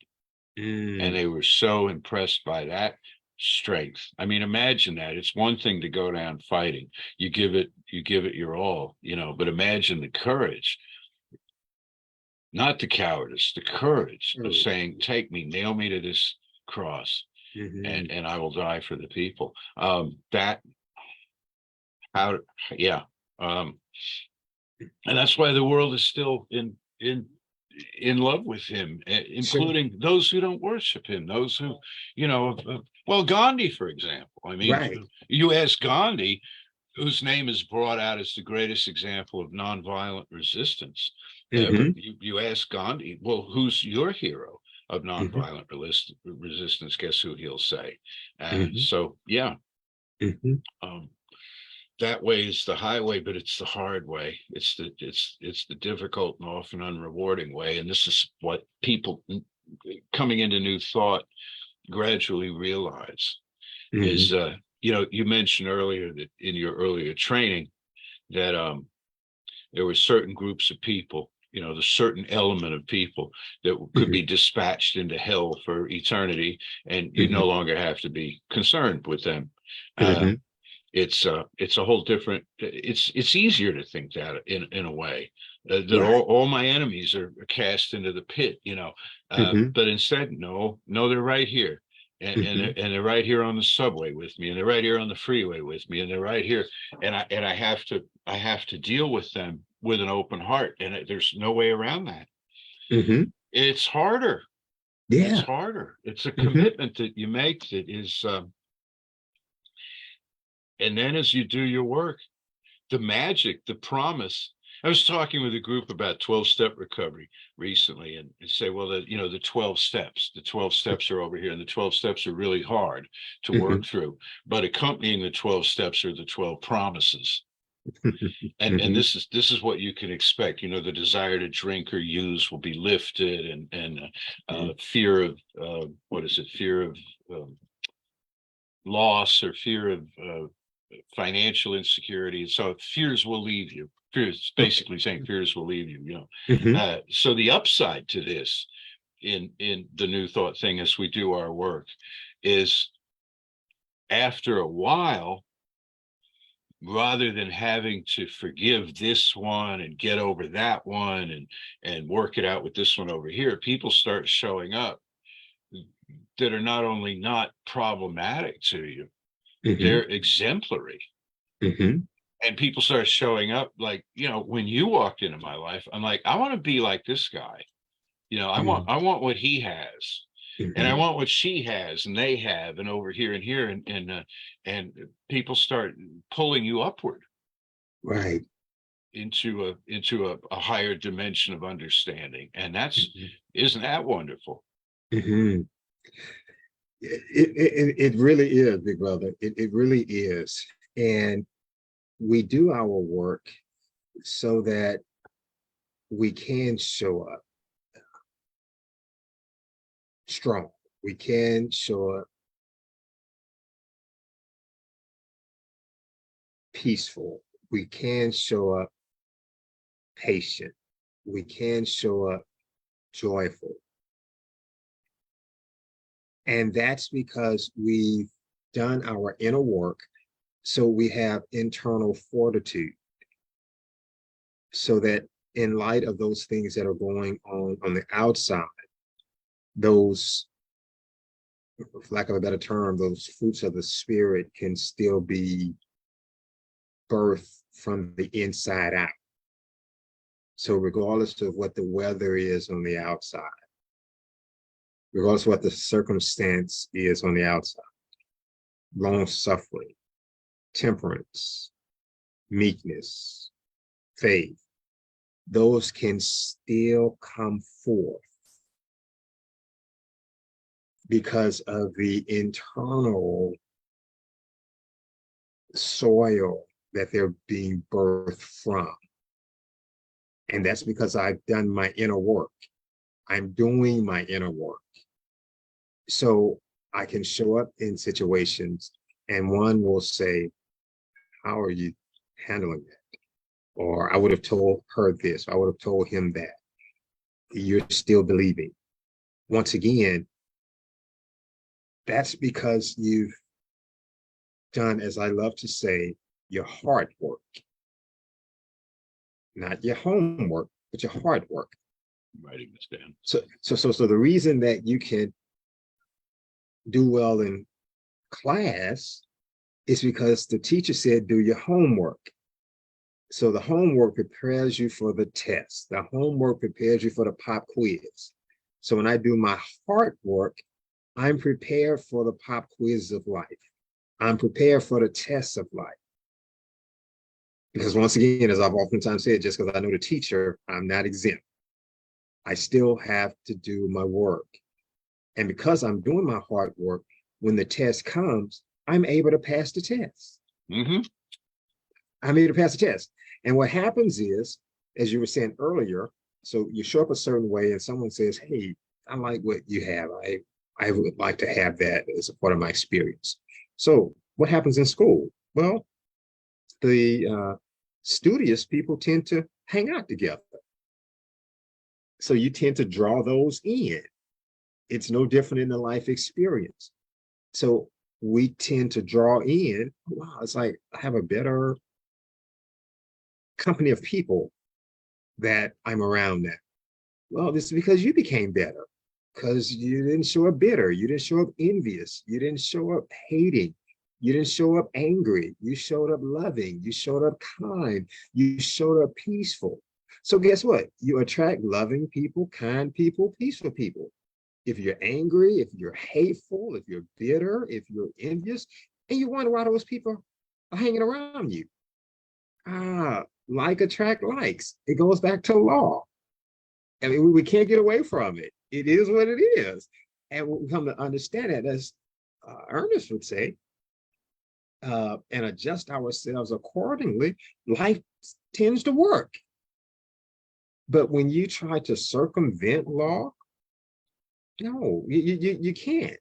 And mhm. they were so impressed by that strength. I mean, imagine that. It's one thing to go down fighting. You give it your all, but imagine the courage, not the cowardice, the courage of Courage. saying, take me, nail me to this cross, and Mhm. and I will die for the people. That how yeah. Um, and that's why the world is still in love with him, Sure. including those who don't worship him, those who, well, Gandhi, for example. I mean, Right. you ask Gandhi, whose name is brought out as the greatest example of nonviolent resistance ever. Mhm, You ask Gandhi, well, who's your hero of mhm, nonviolent resistance? Guess who he'll say? mhm, So yeah, mhm. um, that way is the highway, but it's the hard way. It's the difficult and often unrewarding way. And this is what people coming into new thought gradually realize is, Mhm, you mentioned earlier that in your earlier training that there were certain groups of people, the certain element of people that could mhm, be dispatched into hell for eternity, and you no mhm, longer have to be concerned with them. Uh, mhm. it's a whole different, it's easier to think that in a way, that Right. all my enemies are cast into the pit, Mhm, but instead, no, they're right here, mhm, and they're right here on the subway with me, and they're right here on the freeway with me, and they're right here, and I have to deal with them with an open heart, and there's no way around that. mhm. It's harder. It's Yeah. harder. It's a Mhm, commitment that you make that is And then as you do your work, the magic, the promise. I was talking with a group about 12-step recovery recently, and they say, well, the 12 steps are over here, and the 12 steps are really hard to work through. But accompanying the 12 steps are the 12 promises. And this is what you can expect. The desire to drink or use will be lifted, and fear of what is it? Fear of loss, or fear of financial insecurity. So fears will leave you. Fears, basically saying fears will leave you. So the upside to this in the New Thought thing, as we do our work, is after a while, rather than having to forgive this one and get over that one and work it out with this one over here, people start showing up that are not only not problematic to you, they're exemplary. And people start showing up, like, when you walked into my life, I'm like, I want to be like this guy. I want what he has, and I want what she has, and they have, and over here and here, and people start pulling you upward, Right. into a higher dimension of understanding, and isn't that wonderful? It really is, big brother. It really is. And we do our work so that we can show up strong. We can show up peaceful. We can show up patient. We can show up joyful. And that's because we've done our inner work. So we have internal fortitude, so that in light of those things that are going on the outside, those, for lack of a better term, those fruits of the spirit can still be birthed from the inside out. So regardless of what the weather is on the outside, regardless of what the circumstance is on the outside, long suffering, temperance, meekness, faith, those can still come forth because of the internal soil that they're being birthed from. And that's because I've done my inner work. I'm doing my inner work. So I can show up in situations and one will say, how are you handling that? Or I would have told her this, I would have told him that. You're still believing. Once again, that's because you've done, as I love to say, your hard work. Not your homework, but your hard work. I'm writing this down. So the reason that you can do well in class is because the teacher said, do your homework. So the homework prepares you for the test. The homework prepares you for the pop quiz. So when I do my hard work, I'm prepared for the pop quiz of life. I'm prepared for the tests of life. Because once again, as I've oftentimes said, just because I know the teacher, I'm not exempt. I still have to do my work. And because I'm doing my hard work, when the test comes, I'm able to pass the test. I'm able to pass the test. And what happens is, as you were saying earlier, so you show up a certain way and someone says, hey, I like what you have. I would like to have that as a part of my experience. So what happens in school? Well, the studious people tend to hang out together. So you tend to draw those in. It's no different in the life experience. So we tend to draw in, wow, it's like I have a better company of people that I'm around now. Well, this is because you became better, because you didn't show up bitter, you didn't show up envious, you didn't show up hating, you didn't show up angry, you showed up loving, you showed up kind, you showed up peaceful. So guess what? You attract loving people, kind people, peaceful people. If you're angry, if you're hateful, if you're bitter, if you're envious, and you wonder why those people are hanging around you. Like attract likes. It goes back to law. I mean, we can't get away from it. It is what it is. And we come to understand that, as Ernest would say, and adjust ourselves accordingly, life tends to work. But when you try to circumvent law, no, you can't.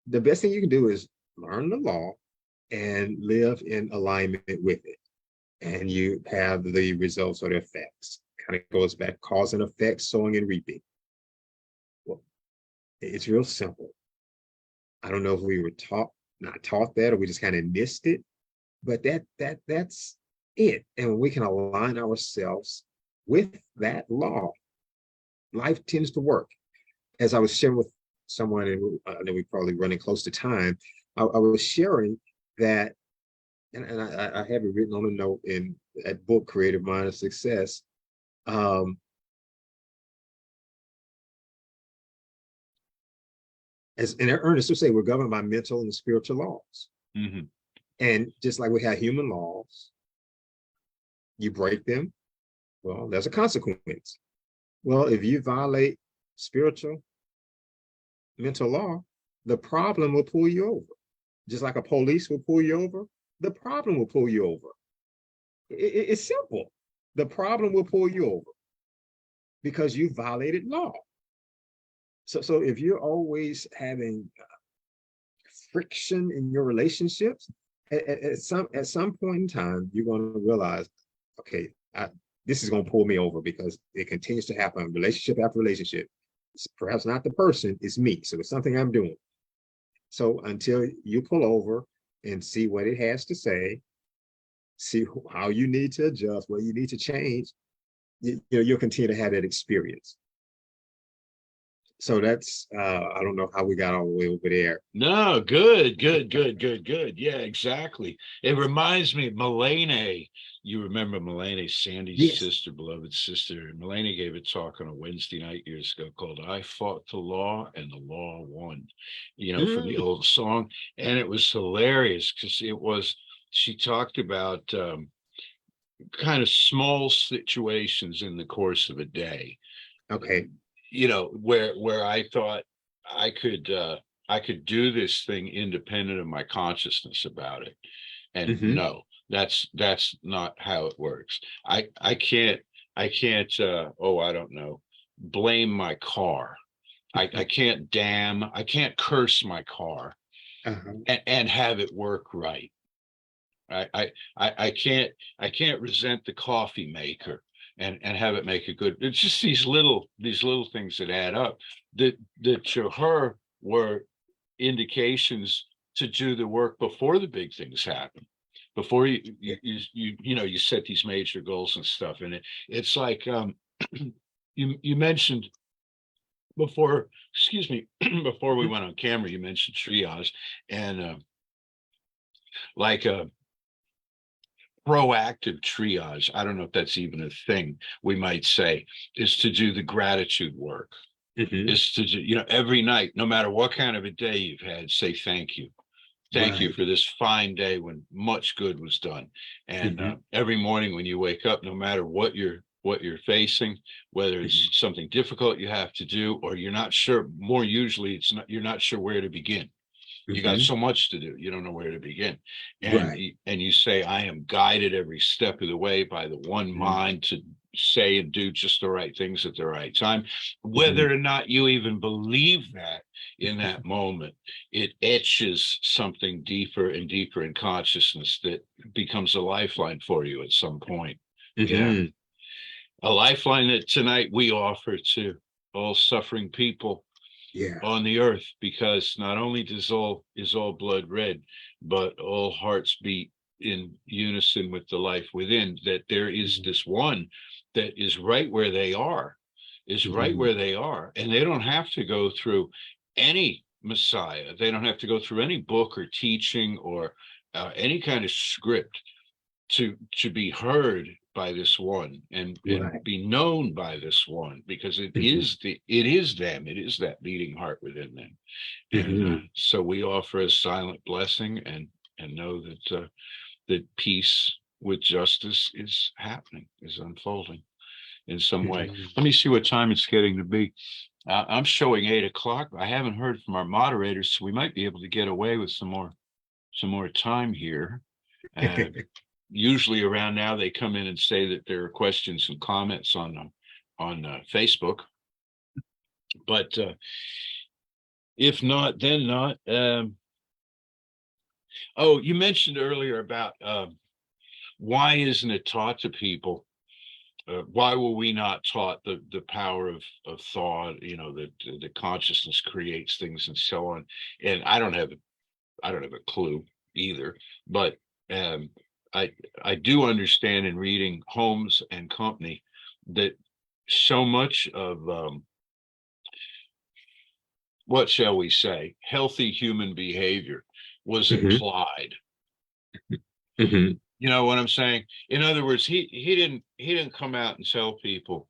The best thing you can do is learn the law and live in alignment with it. And you have the results or the effects. Kind of goes back, cause and effect, sowing and reaping. Well, it's real simple. I don't know if we were not taught that, or we just kind of missed it, but that's it. And when we can align ourselves with that law, life tends to work. As I was sharing with someone, and I know we're probably running close to time, I was sharing that, and I have it written on a note in that book, Creative Mind of Success. As and Ernest would say, we're governed by mental and spiritual laws. Mhm. And just like we have human laws, you break them, well, there's a consequence. Well, if you violate spiritual, mental law, the problem will pull you over. Just like a police will pull you over, the problem will pull you over. It's simple. The problem will pull you over because you violated law. So if you're always having friction in your relationships, at some point in time, you're going to realize, okay, this is going to pull me over, because it continues to happen, relationship after relationship. It's perhaps not the person, it's me. So it's something I'm doing. So until you pull over and see what it has to say, see how you need to adjust, what you need to change, you'll continue to have that experience. So that's, I don't know how we got all the way over there. No, good. Yeah, exactly. It reminds me of Mulaney. You remember Mulaney, Sandy's Yes. sister, beloved sister. Mulaney gave a talk on a Wednesday night years ago called "I Fought the Law and the Law Won," from the old song. And it was hilarious because she talked about kind of small situations in the course of a day. Okay. Where I thought I could do this thing independent of my consciousness about it. And no, that's not how it works. I can't I don't know, blame my car. I can't I can't curse my car and have it work right. I can't resent the coffee maker and have it make a good. It's just these little things that add up that to her were indications to do the work before the big things happen, before you set these major goals and stuff. And it's like you mentioned before, excuse me, before we went on camera, you mentioned triage and like proactive triage. I don't know if that's even a thing we might say, is to do the gratitude work. Is to do, every night, no matter what kind of a day you've had, say thank you. Thank you for this fine day when much good was done. And every morning when you wake up, no matter what you're facing, whether it's something difficult you have to do, or you're not sure, more usually you're not sure where to begin. You got so much to do, you don't know where to begin. And you say, I am guided every step of the way by the one mind to say and do just the right things at the right time. Whether or not you even believe that in that moment, it etches something deeper and deeper in consciousness that becomes a lifeline for you at some point. Yeah. A lifeline that tonight we offer to all suffering people on the earth, because not only is all blood red, but all hearts beat in unison with the life within, that there is this one that is right where they are, right where they are. And they don't have to go through any Messiah. They don't have to go through any book or teaching or any kind of script to be heard by this one and be known by this one, because it is them, it is that beating heart within them. And so we offer a silent blessing and know that that peace with justice is happening, is unfolding in some way. Let me see what time it's getting to be. I'm showing 8 o'clock. I haven't heard from our moderators, so we might be able to get away with some more time here. Usually around now, they come in and say that there are questions and comments on Facebook. But if not, then not. Oh, you mentioned earlier about why isn't it taught to people? Why were we not taught the power of thought? You know, that the consciousness creates things and so on. And I don't have a clue either. But I do understand in reading Holmes and Company that so much of what shall we say, healthy human behavior was Mhm. implied. Mhm. You know what I'm saying? In other words, he didn't come out and tell people,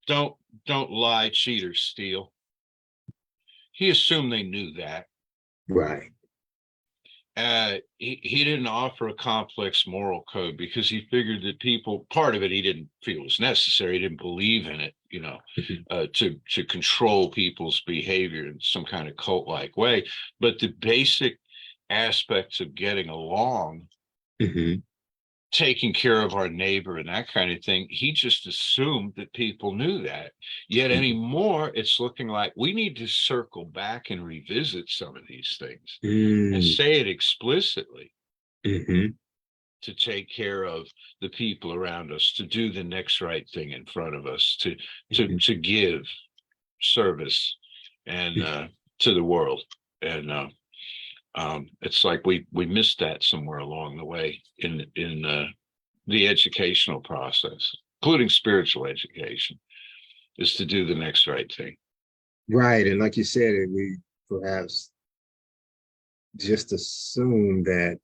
don't lie, cheat, or steal. He assumed they knew that. Right. He didn't offer a complex moral code because he figured that people, part of it, he didn't feel was necessary. He didn't believe in it, you know, Mhm. to control people's behavior in some kind of cult-like way. But the basic aspects of getting along, Mhm. taking care of our neighbor and that kind of thing, he just assumed that people knew that. Yet Mhm. anymore, it's looking like we need to circle back and revisit some of these things and Mm. say it explicitly, Mhm. to take care of the people around us, to do the next right thing in front of us, Mhm. to give service and to the world. And it's like we missed that somewhere along the way in the educational process, including spiritual education, is to do the next right thing. Right. And like you said, we perhaps just assume that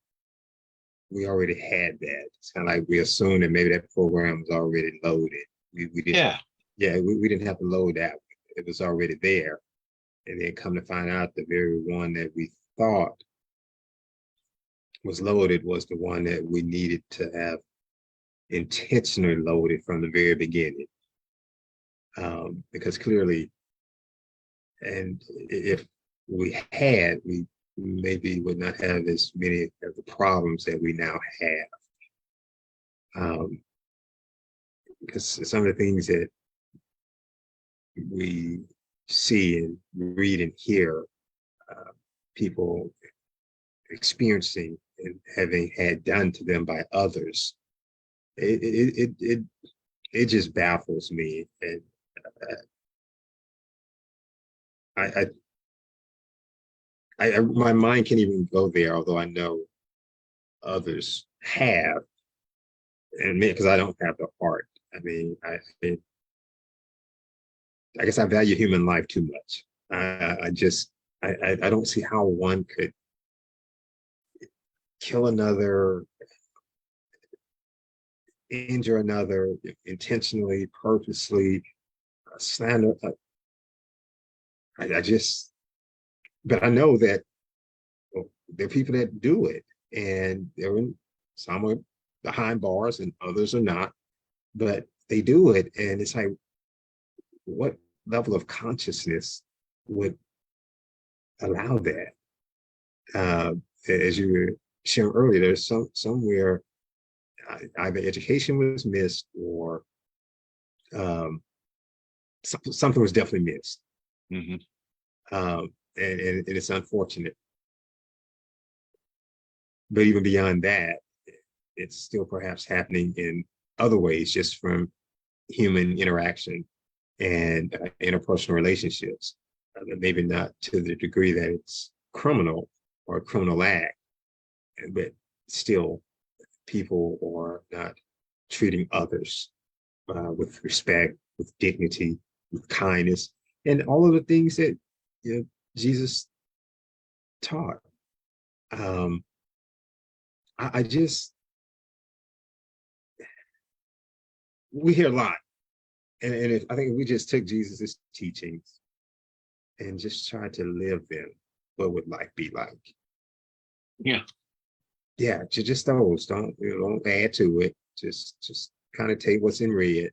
we already had that. It's kind of like we assumed that maybe that program was already loaded. We didn't, Yeah. yeah, we didn't have to load that. It was already there. And then come to find out the very one that we thought was loaded was the one that we needed to have intentionally loaded from the very beginning. Because clearly, and if we had, we maybe would not have as many of the problems that we now have. Because some of the things that we see and read and hear people experiencing and having had done to them by others, it just baffles me. And I, my mind can't even go there, although I know others have, and me because I don't have the heart. I mean, I guess I value human life too much. I just I don't see how one could kill another, injure another intentionally, purposely, slander. I just, but I know that well, there are people that do it, and they're in some are behind bars and others are not, but they do it, and it's like, what level of consciousness would allow that? As you were sharing earlier, there's somewhere either education was missed or um, something was definitely missed. Mm-hmm. And it's unfortunate. But even beyond that, it's still perhaps happening in other ways, just from human interaction and interpersonal relationships. Maybe not to the degree that it's criminal or a criminal act, but still, people are not treating others with respect, with dignity, with kindness, and all of the things that Jesus taught. Um, I just, we hear a lot. And if, I think if we just took Jesus's teachings and just tried to live them, what would life be like? Yeah. Yeah, just those. Don't add to it. Just kind of take what's in red,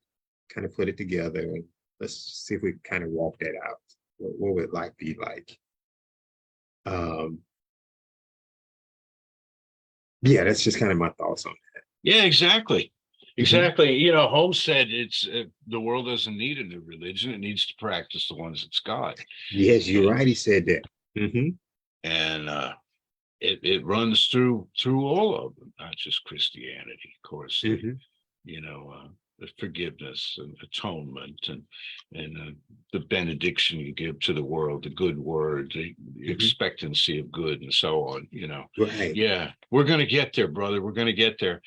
kind of put it together, and let's see if we can kind of walk that out. What would life be like? Um, yeah, that's just kind of my thoughts on Yeah, exactly. that. Mhm. Exactly. You know, Holmes said it's the world doesn't need a new religion. It needs to practice the ones it's got. Yes, you're And right. He said that. Hmm. and it runs through all of them, not just Christianity, of course. Hmm. You know, the forgiveness and atonement and the benediction you give to the world, the good word, the Hmm. expectancy of good, and so on. You know, Right. yeah, we're gonna get there, brother. We're gonna get there,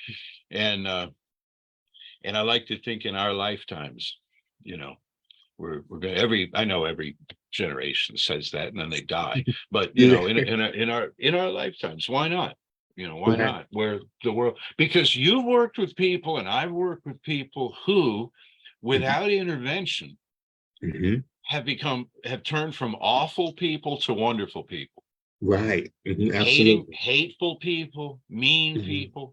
and I like to think in our lifetimes, you know, we're gonna I know every generation says that and then they die, but you Yeah. know, in our lifetimes, why not? You know, why Right. not? Where the world, because you worked with people and I've worked with people who, without intervention, Hmm. have turned from awful people to wonderful people, Right. Hmm. Absolutely. hateful people, mean Hmm. people,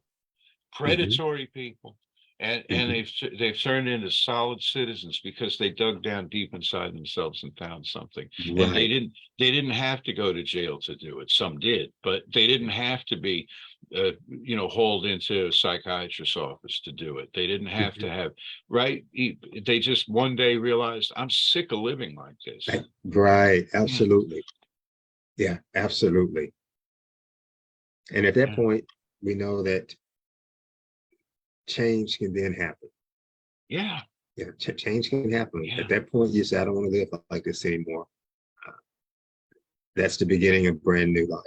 Hmm. predatory people, and Hmm. they've turned into solid citizens because they dug down deep inside themselves and found something. And Right. they didn't have to go to jail to do it. Some did, but they didn't have to be you know, hauled into a psychiatrist's office to do it. They didn't have Hmm. to have, right, they just one day realized, I'm sick of living like this. Right. Mm, Absolutely. Yeah. Absolutely. And at that yeah, point, we know that change can then happen. yeah, Yeah, change can happen. At yeah. that point, you say, I don't want to live like this anymore. Uh, that's the beginning of brand new life.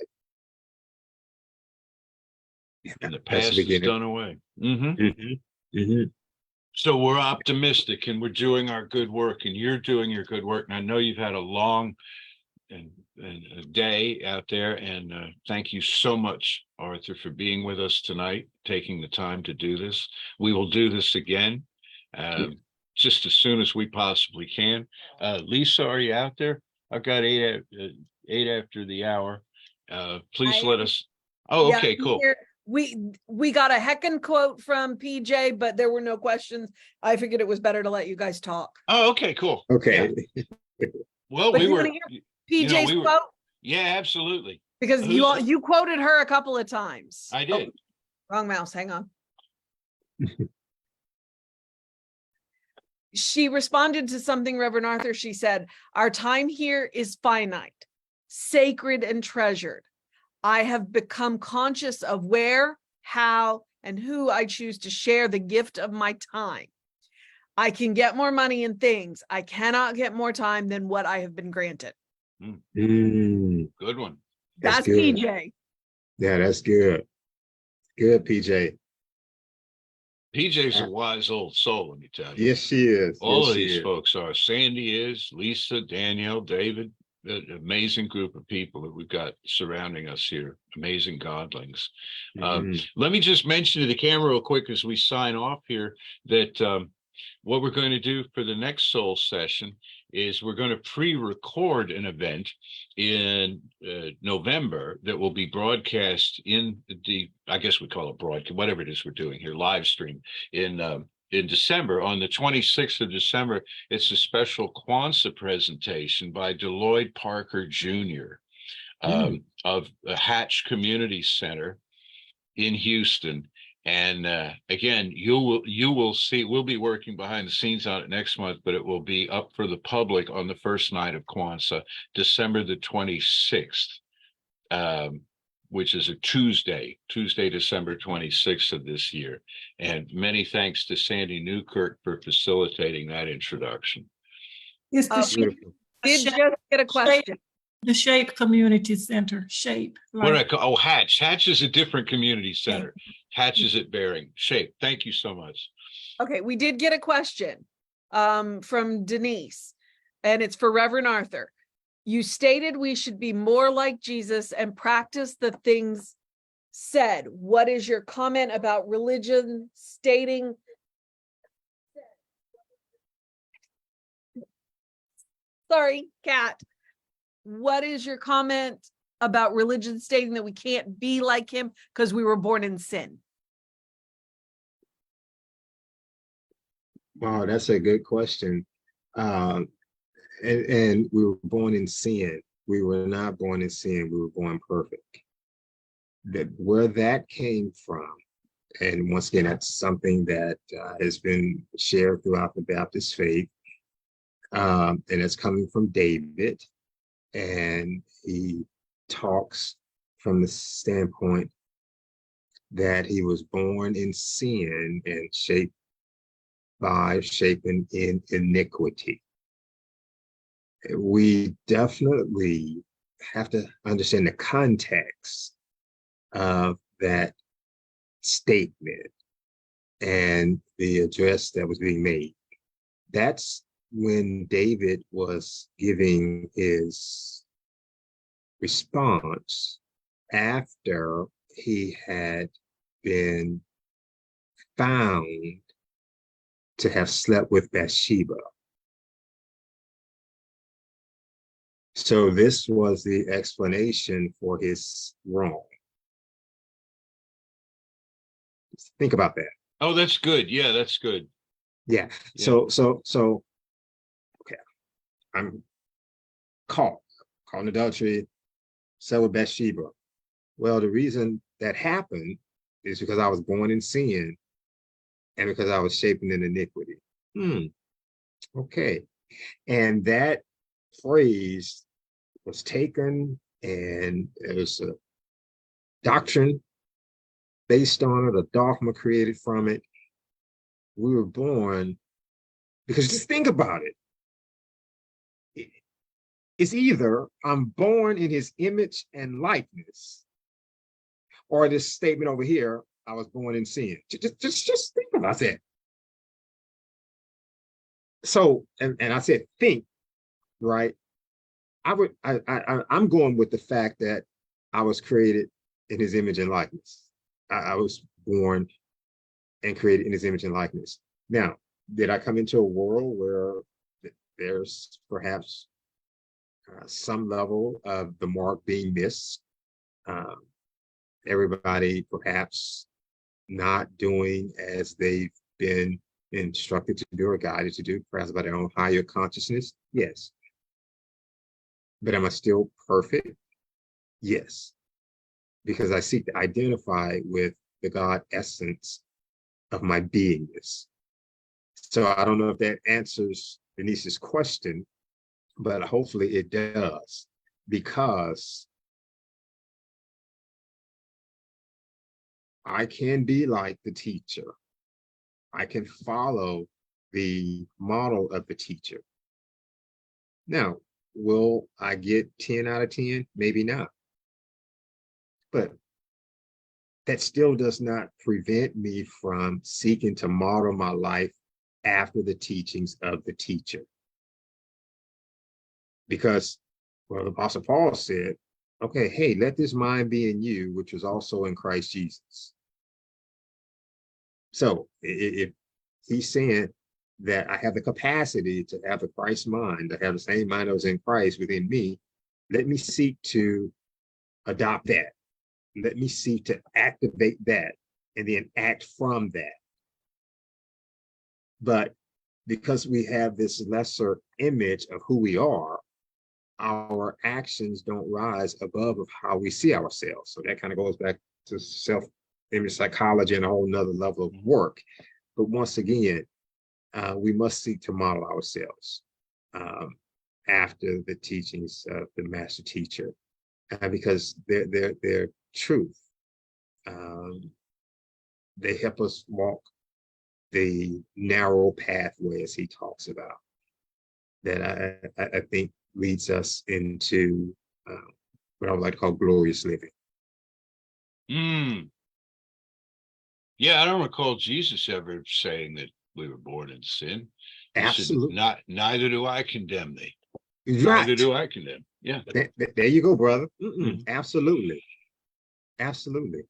Yeah, And the that's the past is beginning. done away. Hmm. Hmm. Hmm. So we're optimistic and we're doing our good work and you're doing your good work. And I know you've had a long and a day out there. And thank you so much, Arthur, for being with us tonight, taking the time to do this. We will do this again um, just as soon as we possibly can. Lisa, are you out there? I've got eight after the hour. I Please let am, us. Oh, yeah, okay, I'm cool. here. We got a heckin' quote from PJ, but there were no questions. I figured it was better to let you guys talk. Oh, okay, cool. Yeah. Okay. Well, But we you want were, to hear you know, PJ's we were, quote? yeah, absolutely. Because Who's, you quoted her a couple of times. I Oh, did. wrong mouse. Hang on. She responded to something, Reverend Arthur. She said, "Our time here is finite, sacred, and treasured. I have become conscious of where, how, and who I choose to share the gift of my time. I can get more money and things. I cannot get more time than what I have been granted." Mm, Good one. that's That's good. PJ. Yeah, that's good. Good, PJ. PJ's a Uh, wise old soul, let me tell you. yes, she is. Yes, All of she these is. folks are. Sandy is, Lisa, Danielle, David, an amazing group of people that we've got surrounding us here. Amazing godlings. Mhm. Let me just mention to the camera real quick as we sign off here that what we're going to do for the next soul session is we're going to pre-record an event in November that will be broadcast in the, I guess we call it broadcast, whatever it is we're doing here, live stream in December. On the 26th of December, it's a special Kwanzaa presentation by Deloitte Parker Jr. Mm. Of the Hatch Community Center in Houston. And again, you will see, we'll be working behind the scenes on it next month, but it will be up for the public on the first night of Kwanzaa, December the 26th, um, which is a Tuesday, December 26th of this year. And many thanks to Sandy Newkirk for facilitating that introduction. It's the We Beautiful. did shape, just get a question. the Shape Community Center, Shape. What Like, I call, oh, Hatch. Hatch is a different community center. Hatch is at Bering. Shape. Thank you so much. Okay, we did get a question from Denise, and it's for Reverend Arthur. You stated we should be more like Jesus and practice the things said. What is your comment about religion stating? Sorry, cat. What is your comment about religion stating that we can't be like him because we were born in sin? Wow, that's a good question. Um, and we were born in sin. We were not born in sin. We were born perfect. That where that came from, and once again, that's something that has been shared throughout the Baptist faith, and it's coming from David, and he talks from the standpoint that he was born in sin and shapen in iniquity. We definitely have to understand the context of that statement and the address that was being made. That's when David was giving his response after he had been found to have slept with Bathsheba. So this was the explanation for his wrong. Think about that. Oh, that's good. Yeah, that's good. Yeah. Yeah. So okay. I'm caught in adultery, slept with Bathsheba. Well, the reason that happened is because I was born in sin and because I was shapen in iniquity. Okay. And that phrase was taken, and there was a doctrine based on it, a dogma created from it. We were born because just think about it. It's either I'm born in his image and likeness, or this statement over here, I was born in sin. Just think about that. So, and I said think, right? I'm going with the fact that I was created in his image and likeness. I was born and created in his image and likeness. Now, did I come into a world where there's perhaps some level of the mark being missed? Everybody perhaps not doing as they've been instructed to do or guided to do, perhaps by their own higher consciousness? Yes. But am I still perfect? Yes. Because I seek to identify with the God essence of my beingness. So I don't know if that answers Denise's question, but hopefully it does, because I can be like the teacher. I can follow the model of the teacher. Now, will I get 10 out of 10? Maybe not. But that still does not prevent me from seeking to model my life after the teachings of the teacher. Because, well, the Apostle Paul said, okay, hey, let this mind be in you, which was also in Christ Jesus. So if he's saying that I have the capacity to have the Christ mind, to have the same mind that was in Christ within me, let me seek to adopt that. Let me seek to activate that and then act from that. But because we have this lesser image of who we are, our actions don't rise above of how we see ourselves. So that kind of goes back to self-image psychology and a whole nother level of work. But once again, we must seek to model ourselves after the teachings of the master teacher, because they're truth. They help us walk the narrow pathway, as he talks about, that I think leads us into what I would like to call glorious living. Yeah, I don't recall Jesus ever saying that we were born in sin. He Absolutely. said, neither do I condemn thee. Right. Neither do I condemn. Yeah. There you go, brother. Absolutely. Absolutely.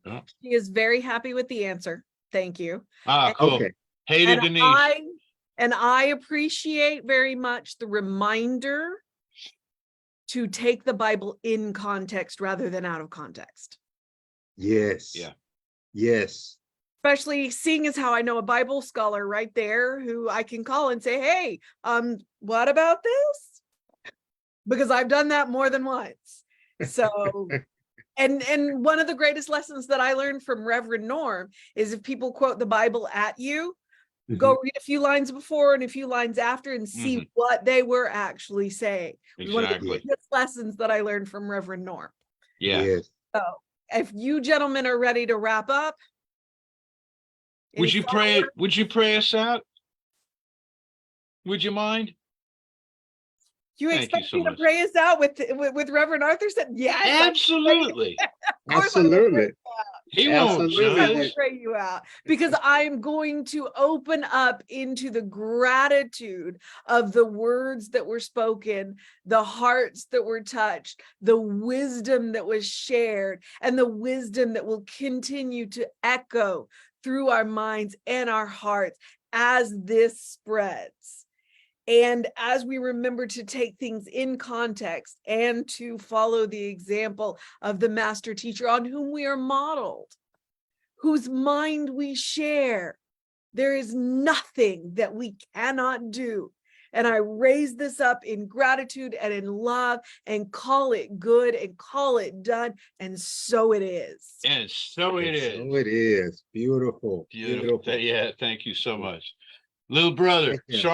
Oh. She is very happy with the answer. Thank you. Cool. Okay. Hated Denise. I appreciate very much the reminder to take the Bible in context rather than out of context. Yes. Yeah. Yes. Especially seeing as how I know a Bible scholar right there who I can call and say, hey, what about this? Because I've done that more than once. So, and one of the greatest lessons that I learned from Reverend Norm is if people quote the Bible at you, go read a few lines before and a few lines after and see what they were actually saying. It was one of the Exactly. greatest lessons that I learned from Reverend Norm. Yeah. Yes. So if you gentlemen are ready to wrap up. Would any you final pray? words? Would you pray us out? Would you mind? You Thank you expect so me to much. pray us out with Reverend Arthur said, yes, Absolutely. of course I will pray Absolutely. you out. He won't Of course I will judge. pray you out because I'm going to open up into the gratitude of the words that were spoken, the hearts that were touched, the wisdom that was shared, and the wisdom that will continue to echo through our minds and our hearts as this spreads. And as we remember to take things in context and to follow the example of the master teacher on whom we are modeled, whose mind we share, there is nothing that we cannot do. And I raise this up in gratitude and in love and call it good and call it done. And so it is. And so it is. So it is. Beautiful. Beautiful. Beautiful. Yeah. Thank you so much. Little brother, Thank you. sorry.